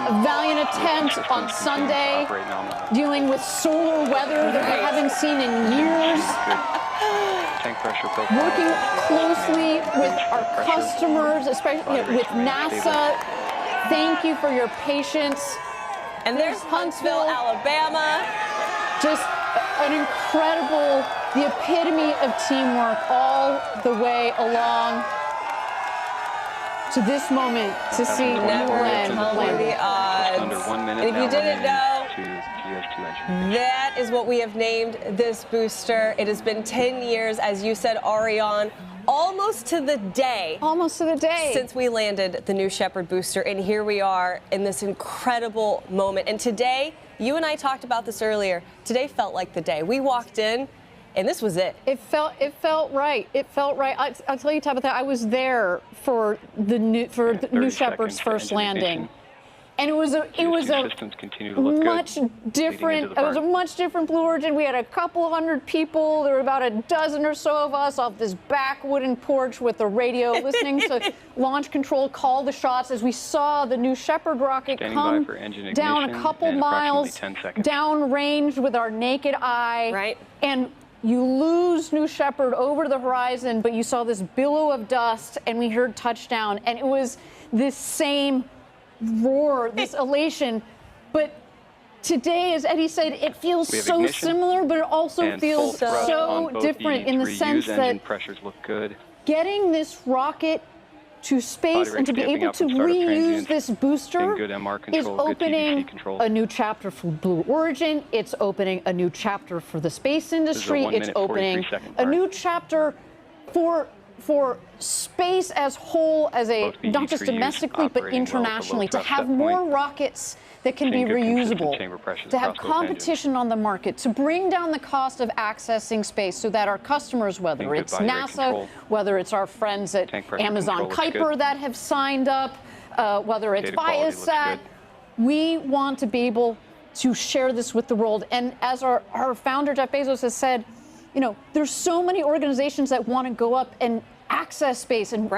a valiant attempt on Sunday, dealing with solar weather that we haven't seen in years. Working closely with our customers, especially with NASA. Thank you for your patience. And there's Huntsville, Alabama. Just an incredible, the epitome of teamwork all the way along to this moment to see New Glenn land. The odds. Under 1 minute. And if you didn't know, GS2 that is what we have named this booster. It has been 10 years, as you said, Ariane, almost to the day. Almost to the day. Since we landed the New Shepard booster, and here we are in this incredible moment. And today, you and I talked about this earlier. Today felt like the day. We walked in, and this was it. It felt right. It felt right. I'll tell you, Tabitha, I was there for the New Shepard's first landing. And it was a much different. It was a much different Blue Origin. We had a couple hundred people. There were about a dozen or so of us off this back wooden porch with the radio, listening to launch control call the shots as we saw the New Shepard rocket come down a couple miles downrange with our naked eye. Right. And you lose New Shepard over the horizon, but you saw this billow of dust, and we heard touchdown, and it was this same roar, this elation. But today, as Eddie said, it feels so similar, but it also feels so different in the sense that pressures look good. Getting this rocket to space and to be able to reuse this booster is opening a new chapter for Blue Origin. It's opening a new chapter for the space industry. It's opening a new chapter for space as whole, as not just domestically but internationally, to have more rockets that can be reusable, to have competition on the market, to bring down the cost of accessing space so that our customers, whether it's NASA, whether it's our friends at Amazon Kuiper that have signed up, whether it's Viasat, we want to be able to share this with the world. And as our founder, Jeff Bezos, has said, you know, there's so many organizations that want to go up and access space and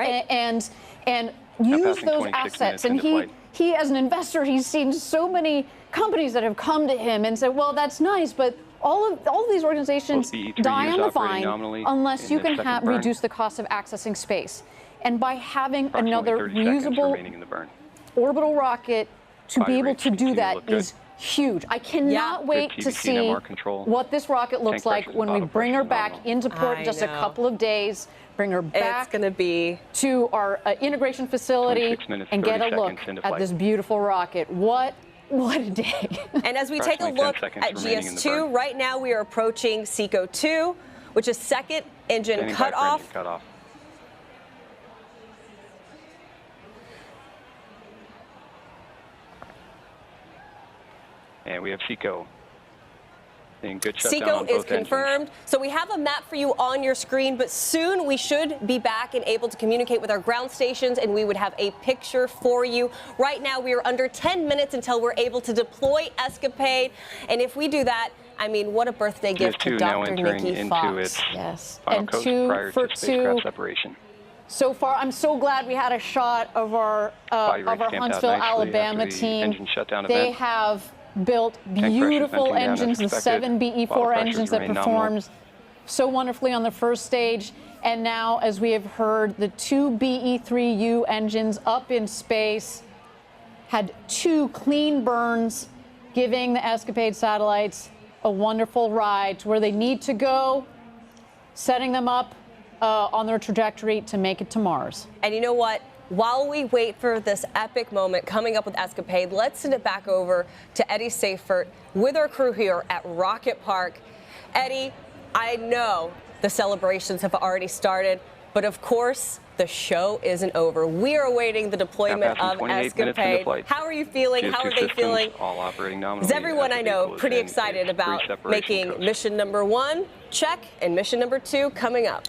use those assets. And he, as an investor, he's seen so many companies that have come to him and said, well, that's nice, but all of these organizations die on the vine unless you can reduce the cost of accessing space. And by having another reusable orbital rocket to be able to do that is huge. I cannot wait to see what this rocket looks like when we bring her back into port in just a couple of days. Bring her back to our integration facility and get a look at this beautiful rocket. What a day. And as we take a look at GS2, right now we are approaching SECO 2, which is second engine cutoff. And we have SECO Seeing good shutdown Seco on is both engines. confirmed. So we have a map for you on your screen, but soon we should be back and able to communicate with our ground stations, and we would have a picture for you. Right now, we are under 10 minutes until we're able to deploy ESCAPADE. And if we do that, I mean, what a birthday gift to now Dr. entering Nikki into Fox. its Yes. final And coast two prior for to spacecraft two. separation. So far, I'm so glad we had a shot of our Huntsville, Alabama team. They have built beautiful engines, the 7 BE4 engines that performed so wonderfully on the first stage. And now, as we have heard, the 2 BE3U engines up in space had 2 clean burns, giving the ESCAPADE satellites a wonderful ride to where they need to go, setting them up on their trajectory to make it to Mars. And you know what? While we wait for this epic moment coming up with ESCAPADE, let's send it back over to Eddie Seifert with our crew here at Rocket Park. Eddie, I know the celebrations have already started, but of course, the show isn't over. We are awaiting the deployment of ESCAPADE. How are you feeling? How are they feeling? All operating nominally. Is everyone I know pretty excited about making mission number 1 check and mission number 2 coming up?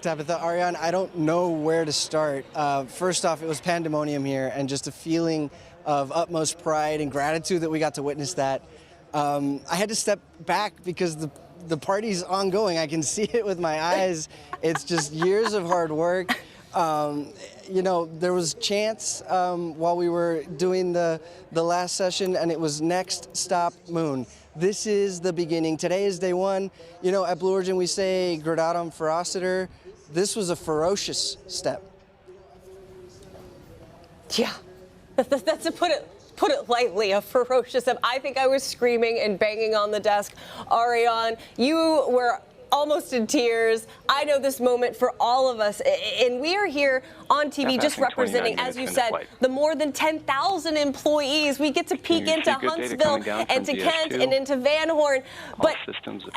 Tabitha, Ariane, I don't know where to start. First off, it was pandemonium here and just a feeling of utmost pride and gratitude that we got to witness that. I had to step back because the party's ongoing. I can see it with my eyes. It's just years of hard work. You know, there was chants while we were doing the last session, and it was next stop moon. This is the beginning. Today is day 1. You know, at Blue Origin we say gradatum ferociter. This was a ferocious step. Yeah, that's to put it lightly, a ferocious step. I think I was screaming and banging on the desk. Ariane, you were almost in tears. I know this moment for all of us, and we are here on TV just representing, as you said, the more than 10,000 employees. We get to peek into Huntsville and to Kent and into Van Horn, but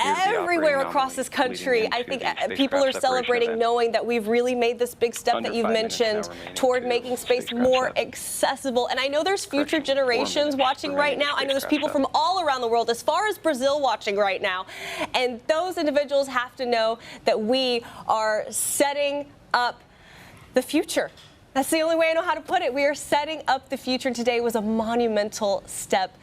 everywhere across this country, I think people are celebrating knowing that we've really made this big step that you've mentioned toward making space more accessible. And I know there's future generations watching right now. I know there's people from all around the world, as far as Brazil, watching right now. And those individuals have to know that we are setting up the future. That's the only way I know how to put it. We are setting up the future, and today was a monumental step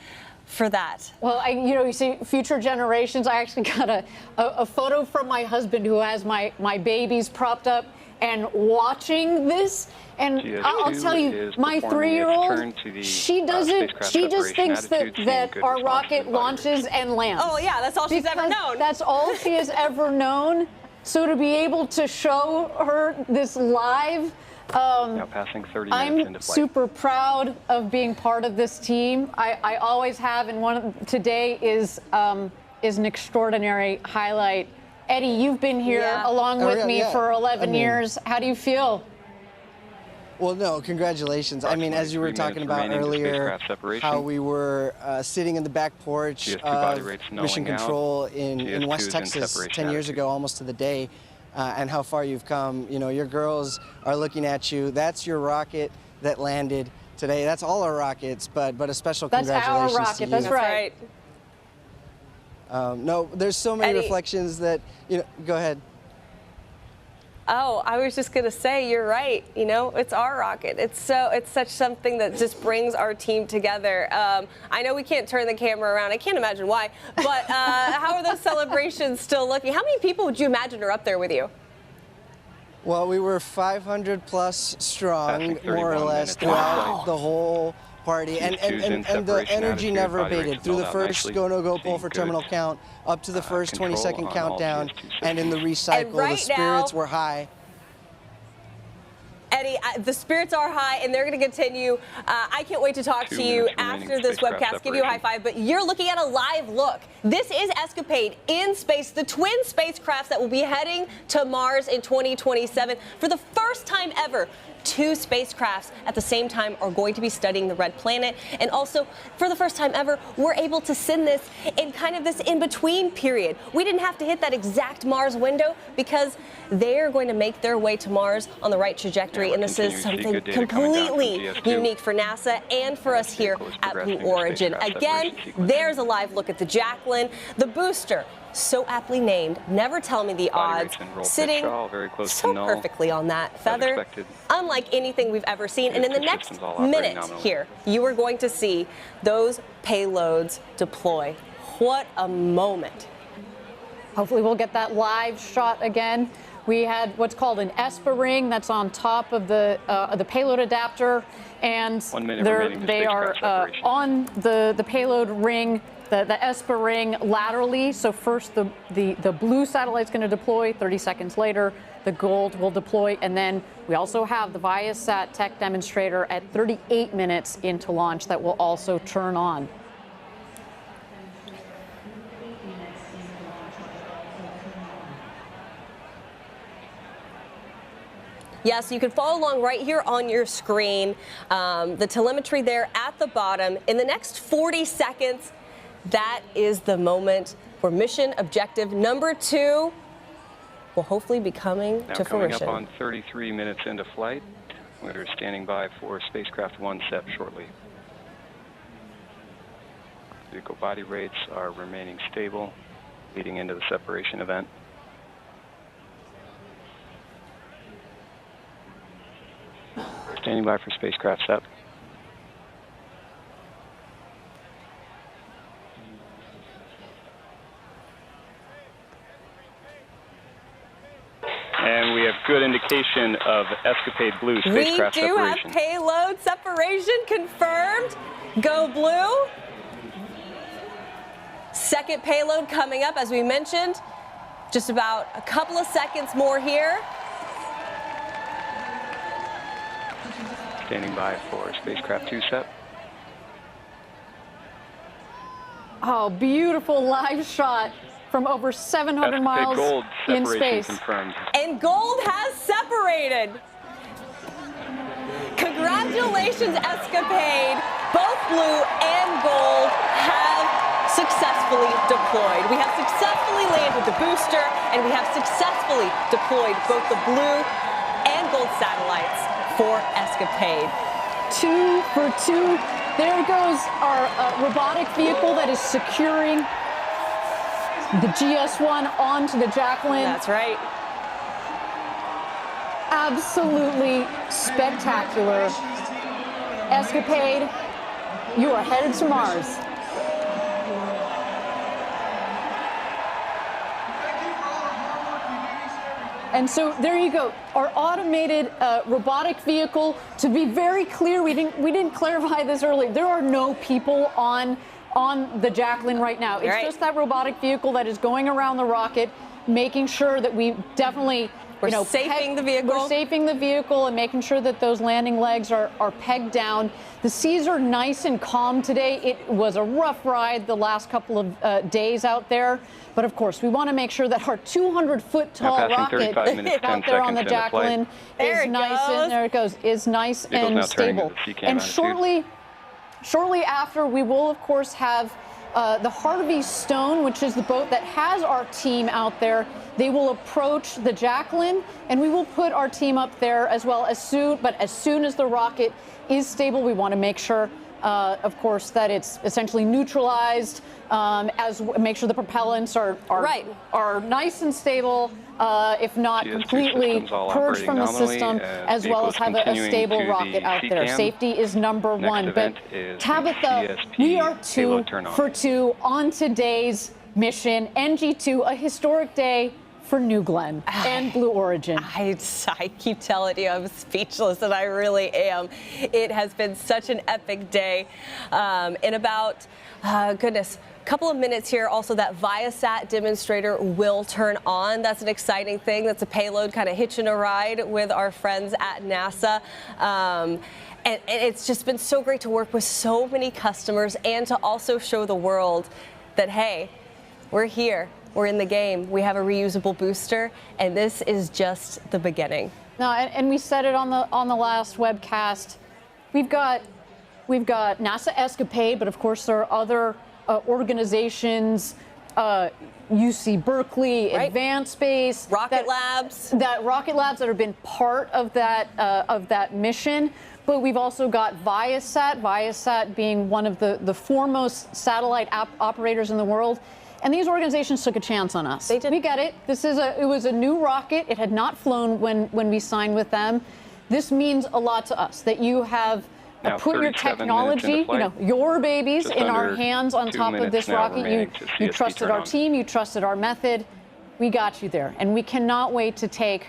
for that. Well, you see future generations. I actually got a photo from my husband who has my babies propped up and watching this. And I'll tell you, my 3-year-old, she just thinks that our rocket launches and lands. Oh yeah, that's all she's ever known. That's all she has ever known. So to be able to show her this live, now passing 30 minutes into I'm flight. super proud of being part of this team. I always have, and today is an extraordinary highlight. Eddie, you've been here along with me for 11 years. How do you feel? Well, no, congratulations. I mean, as you were talking about earlier, how we were sitting in the back porch of Mission Control in West Texas 10 years ago, almost to the day, and how far you've come. You know, your girls are looking at you. That's your rocket that landed today. That's all our rockets, but a special congratulations to you. That's our rocket, that's right. No, there's so many reflections that, go ahead. Oh, I was just going to say, you're right. You know, it's our rocket. It's such something that just brings our team together. I know we can't turn the camera around. I can't imagine why. But how are those celebrations still looking? How many people would you imagine are up there with you? Well, we were 500 plus strong, more or less, throughout the whole party, and the energy never abated through the first go-no-go poll for terminal count, up to the first 20-second countdown, and in the recycle, the spirits were high. Eddie, the spirits are high, and they're going to continue. I can't wait to talk to you after this webcast, give you a high five, but you're looking at a live look. This is ESCAPADE in space, the twin spacecrafts that will be heading to Mars in 2027. For the first time ever, 2 spacecrafts at the same time are going to be studying the red planet. And also, for the first time ever, we're able to send this in kind of this in-between period. We didn't have to hit that exact Mars window because they're going to make their way to Mars on the right trajectory industry, and this is something completely unique for NASA and for us here at Blue Origin. Again, there's a live look at the Jacklyn, the booster, so aptly named. Never tell me the odds. Sitting so perfectly on that feather, unlike anything we've ever seen. And in the next minute here, you are going to see those payloads deploy. What a moment. Hopefully we'll get that live shot again. We had what's called an ESPA ring that's on top of the payload adapter, and they are on the payload ring, the ESPA ring laterally. So first the blue satellite's going to deploy. 30 seconds later, the gold will deploy, and then we also have the Viasat tech demonstrator at 38 minutes into launch that will also turn on. Yes, you can follow along right here on your screen. The telemetry there at the bottom. In the next 40 seconds, that is the moment where mission objective number 2 will hopefully be coming to fruition. Coming up on 33 minutes into flight. We're standing by for spacecraft 1 SEP shortly. Vehicle body rates are remaining stable, leading into the separation event. Standing by for spacecraft SEP. And we have good indication of ESCAPADE Blue spacecraft separation. We do have payload separation confirmed. Go Blue. Second payload coming up, as we mentioned. Just about a couple of seconds more here. Standing by for spacecraft 2 SEP. Oh, beautiful live shot from over 700 miles gold in space. Confirmed. And gold has separated. Congratulations, ESCAPADE. Both blue and gold have successfully deployed. We have successfully landed the booster, and we have successfully deployed both the blue and gold satellites for ESCAPADE. 2 for 2. There goes our robotic vehicle that is securing the GS1 onto the Jacklyn. That's right. Absolutely spectacular. ESCAPADE, you are headed to Mars. And so there you go, our automated robotic vehicle. To be very clear, we didn't clarify this earlier. There are no people on the Jacklyn right now. It's just that robotic vehicle that is going around the rocket, making sure that we definitely We're safing the vehicle. We're safing the vehicle and making sure that those landing legs are pegged down. The seas are nice and calm today. It was a rough ride the last couple of days out there. But of course, we want to make sure that our 200-foot tall rocket out there on the Jacklyn is nice and stable. And shortly after, we will of course have the Harvey Stone, which is the boat that has our team out there. They will approach the Jacklyn, and we will put our team up there as well as soon as the rocket is stable, we want to make sure, of course, that it's essentially neutralized. Make sure the propellants are nice and stable, if not completely purged from the system, as well as have a stable rocket out there. Safety is number one. But Tabitha, we are 2 for 2 on today's mission. NG-2, a historic day for New Glenn and Blue Origin. I keep telling you, I'm speechless, and I really am. It has been such an epic day. In about, goodness, couple of minutes here, also that Viasat demonstrator will turn on. That's an exciting thing. That's a payload kind of hitching a ride with our friends at NASA. And it's just been so great to work with so many customers and to also show the world that, hey, we're here. We're in the game. We have a reusable booster, and this is just the beginning. No, and we said it on the last webcast. We've got NASA ESCAPADE, but of course there are other organizations UC Berkeley, Right. Advanced Space, Rocket Labs. That Rocket Labs that have been part of that mission. But we've also got Viasat being one of the foremost satellite operators in the world. And these organizations took a chance on us. They did. We get it. It was a new rocket. It had not flown when we signed with them. This means a lot to us that you have Now, put your 37 technology, minutes into flight. your babies Just in our under hands on 2 top of minutes this now rocket. remaining to You CSP trusted turn our on. team. You trusted our method. We got you there, and we cannot wait to take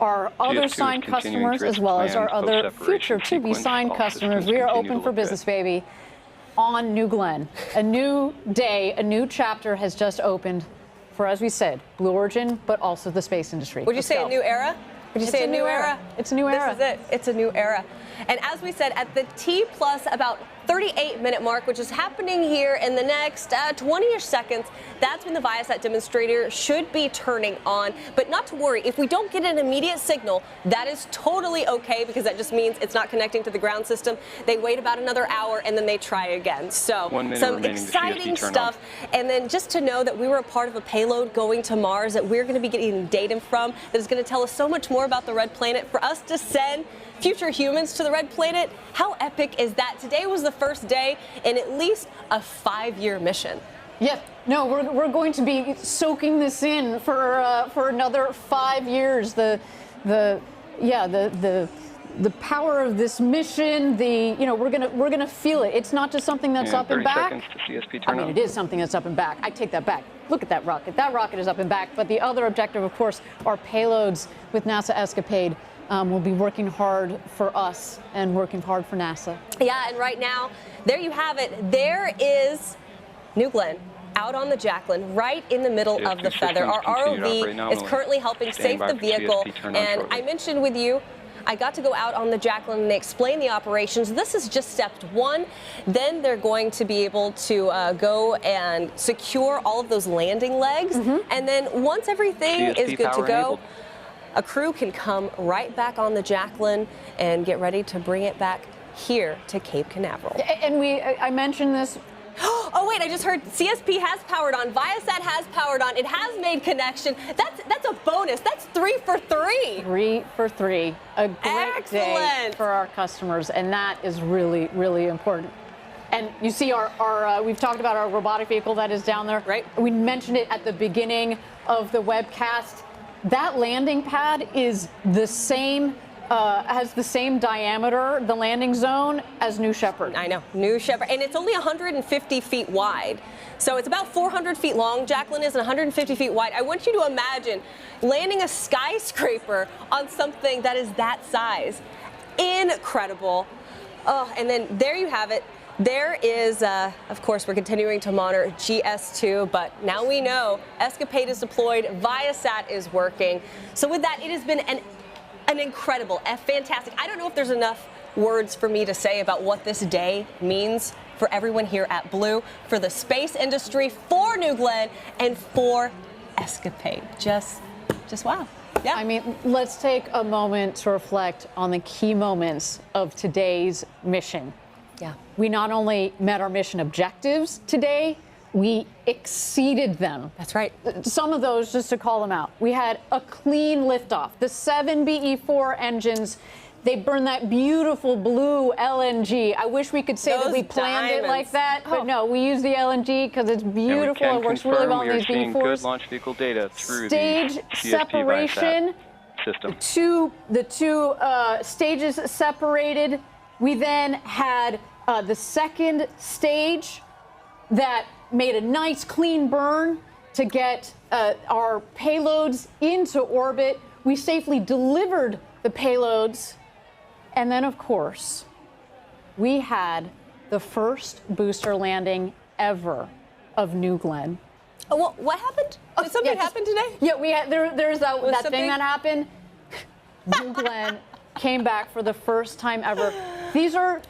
our other GS2 is signed continuing customers through as its well as our planned other post-separation future to-be sequence. signed All customers. systems We are continue open to for look good. business, baby. On New Glenn, a new day, a new chapter has just opened for, as we said, Blue Origin, but also the space industry. Would you Let's say go. a new era? Would you It's say a new era. It's a new era. This is it. It's a new era. And as we said, at the T plus about 38-minute mark, which is happening here in the next 20-ish seconds, that's when the Viasat demonstrator should be turning on. But not to worry, if we don't get an immediate signal, that is totally okay, because that just means it's not connecting to the ground system. They wait about another hour and then they try again. So 1 minute some remaining to exciting CSP turn on. stuff. And then just to know that we were a part of a payload going to Mars that we're going to be getting data from that is going to tell us so much more about the Red Planet. For us to send future humans to the Red Planet, how epic is that? Today was the first day in at least a 5-year mission. Yeah, no, we're going to be soaking this in for another 5 years. The power of this mission. We're gonna feel it. It's not just something that's up and 30 back. seconds to CSP I turn mean, on. it is something that's up and back. I take that back. Look at that rocket. That rocket is up and back. But the other objective, of course, are payloads with NASA ESCAPADE. We'll be working hard for us and working hard for NASA. Yeah, and right now, there you have it. There is New Glenn out on the Jacklyn, right in the middle of the feather. Our ROV is currently helping save the vehicle. And I mentioned with you, I got to go out on the Jacklyn and they explain the operations. This is just step 1. Then they're going to be able to go and secure all of those landing legs. And then once everything CSP is good to power go, enabled. a crew can come right back on the Jacklyn and get ready to bring it back here to Cape Canaveral. And I mentioned this. Oh wait, I just heard CSP has powered on, Viasat has powered on, it has made connection. That's a bonus. That's 3 for 3. 3 for 3. A great day for our customers, and that is really, really important. And you see we've talked about our robotic vehicle that is down there. Right. We mentioned it at the beginning of the webcast. That landing pad is the same, has the same diameter, the landing zone, as New Shepard. I know, New Shepard, and it's only 150 feet wide. So it's about 400 feet long, Jacklyn is, and 150 feet wide. I want you to imagine landing a skyscraper on something that is that size. Incredible. Oh, and then there you have it. There is, of course, we're continuing to monitor GS2, but now we know ESCAPADE is deployed, Viasat is working. So with that, it has been an incredible, fantastic. I don't know if there's enough words for me to say about what this day means for everyone here at Blue, for the space industry, for New Glenn, and for ESCAPADE. Just wow. Yeah. I mean, let's take a moment to reflect on the key moments of today's mission. Yeah. We not only met our mission objectives today, we exceeded them. That's right. Some of those, just to call them out. We had a clean liftoff. The 7 BE-4 engines, they burn that beautiful blue LNG. I wish we could say that we planned it like that, but no, we use the LNG because it's beautiful. It works really well on these We are seeing BE-4s. good launch vehicle data through Stage the CSP separation. system. The two stages separated. We then had the second stage that made a nice clean burn to get our payloads into orbit. We safely delivered the payloads. And then, of course, we had the first booster landing ever of New Glenn. Oh, what happened? Did something happen today? Yeah, we had there's that thing something? that happened. New Glenn came back for the first time ever. These are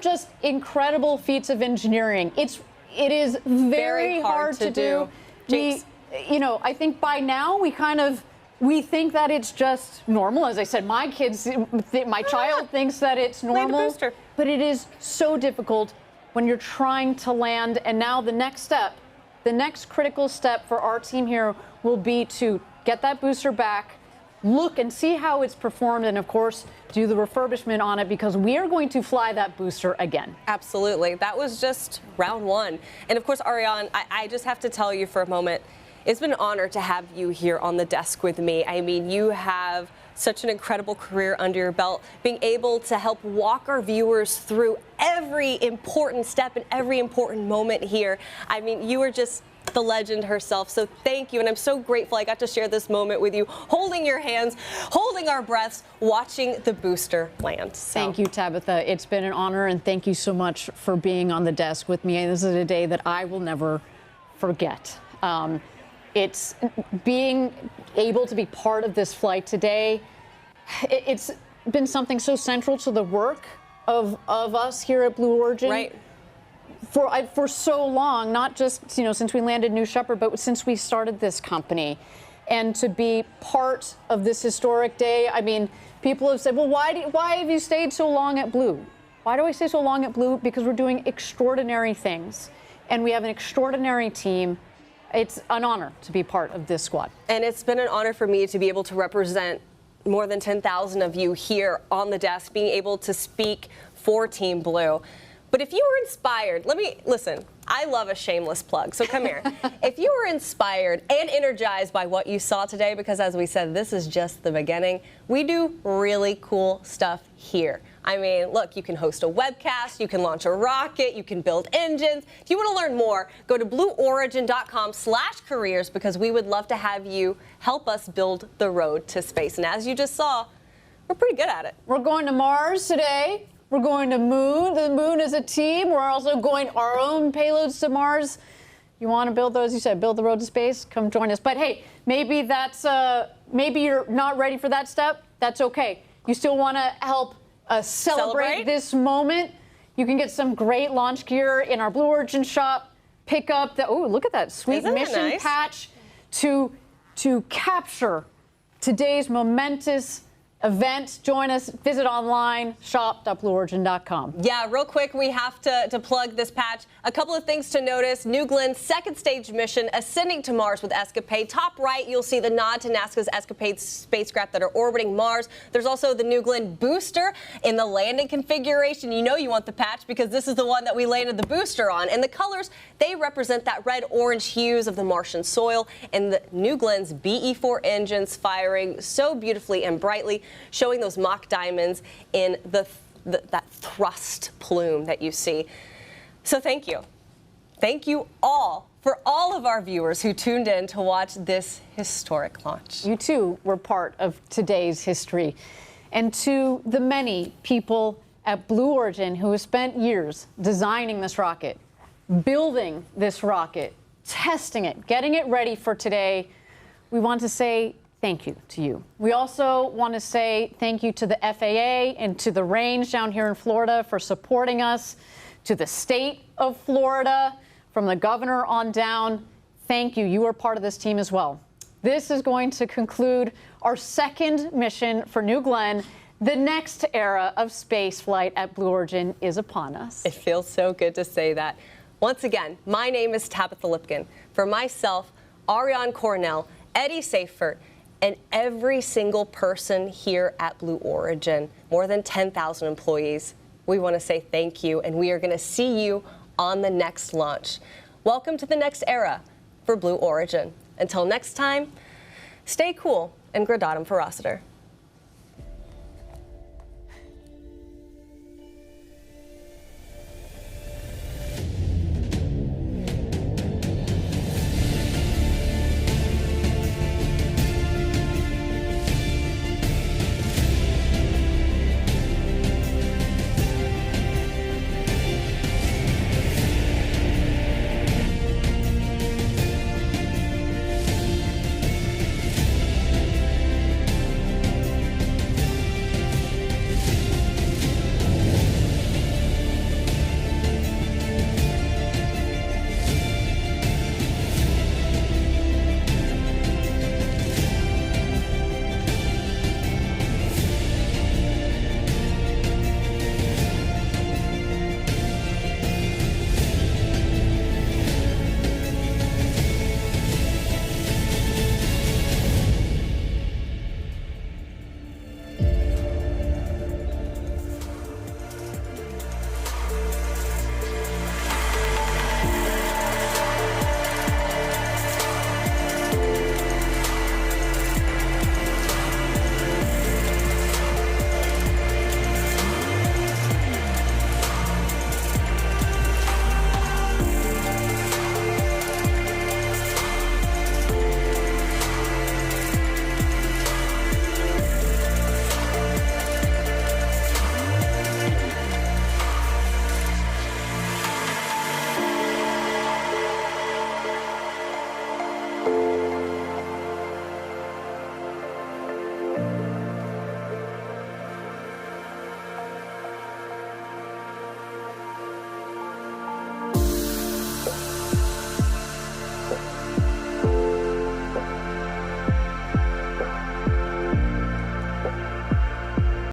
just incredible feats of engineering. It is very hard to do. I think by now we think that it's just normal. As I said, my child thinks that it's normal, but it is so difficult when you're trying to land. And now the next step The next critical step for our team here will be to get that booster back, look and see how it's performed, and of course, do the refurbishment on it, because we are going to fly that booster again. Absolutely. That was just round one. And of course, Ariane, I just have to tell you for a moment, it's been an honor to have you here on the desk with me. I mean, you have such an incredible career under your belt, being able to help walk our viewers through every important step and every important moment here. I mean, you are just the legend herself. So thank you. And I'm so grateful I got to share this moment with you, holding your hands, holding our breaths, watching the booster land. So. Thank you, Tabitha. It's been an honor, and thank you so much for being on the desk with me. This is a day that I will never forget. It's being able to be part of this flight today. It's been something so central to the work of us here at Blue Origin. Right. For so long, not just since we landed New Shepard, but since we started this company, and to be part of this historic day. I mean, people have said, well, why have you stayed so long at Blue? Why do I stay so long at Blue? Because we're doing extraordinary things, and we have an extraordinary team. It's an honor to be part of this squad. And it's been an honor for me to be able to represent more than 10,000 of you here on the desk, being able to speak for Team Blue. But if you were inspired, listen, I love a shameless plug, so come here. If you were inspired and energized by what you saw today, because as we said, this is just the beginning, we do really cool stuff here. I mean, look, you can host a webcast, you can launch a rocket, you can build engines. If you want to learn more, go to blueorigin.com/careers, because we would love to have you help us build the road to space. And as you just saw, we're pretty good at it. We're going to Mars today. We're going to Moon. The Moon is a team. We're also going our own payloads to Mars. You want to build those? You said build the road to space. Come join us. But hey, maybe maybe you're not ready for that step. That's okay. You still want to help celebrate this moment. You can get some great launch gear in our Blue Origin shop. Pick up the look at that sweet mission patch to capture today's momentous event. Join us. Visit online, shop.blueorigin.com. Yeah, real quick, we have to plug this patch. A couple of things to notice. New Glenn's second stage mission, ascending to Mars with ESCAPADE. Top right, you'll see the nod to NASA's ESCAPADE spacecraft that are orbiting Mars. There's also the New Glenn booster in the landing configuration. You know you want the patch because this is the one that we landed the booster on. And the colors, they represent that red-orange hues of the Martian soil, and the New Glenn's BE-4 engines firing so beautifully and brightly, showing those mock diamonds in that thrust plume that you see. So thank you. Thank you all for all of our viewers who tuned in to watch this historic launch. You too were part of today's history. And to the many people at Blue Origin who have spent years designing this rocket, building this rocket, testing it, getting it ready for today, we want to say thank you to you. We also want to say thank you to the FAA and to the range down here in Florida for supporting us, to the state of Florida, from the governor on down. Thank you. You are part of this team as well. This is going to conclude our second mission for New Glenn. The next era of space flight at Blue Origin is upon us. It feels so good to say that. Once again, my name is Tabitha Lipkin. For myself, Ariane Cornell, Eddie Safert, and every single person here at Blue Origin, more than 10,000 employees, we want to say thank you, and we are going to see you on the next launch. Welcome to the next era for Blue Origin. Until next time, stay cool and gradatum ferociter.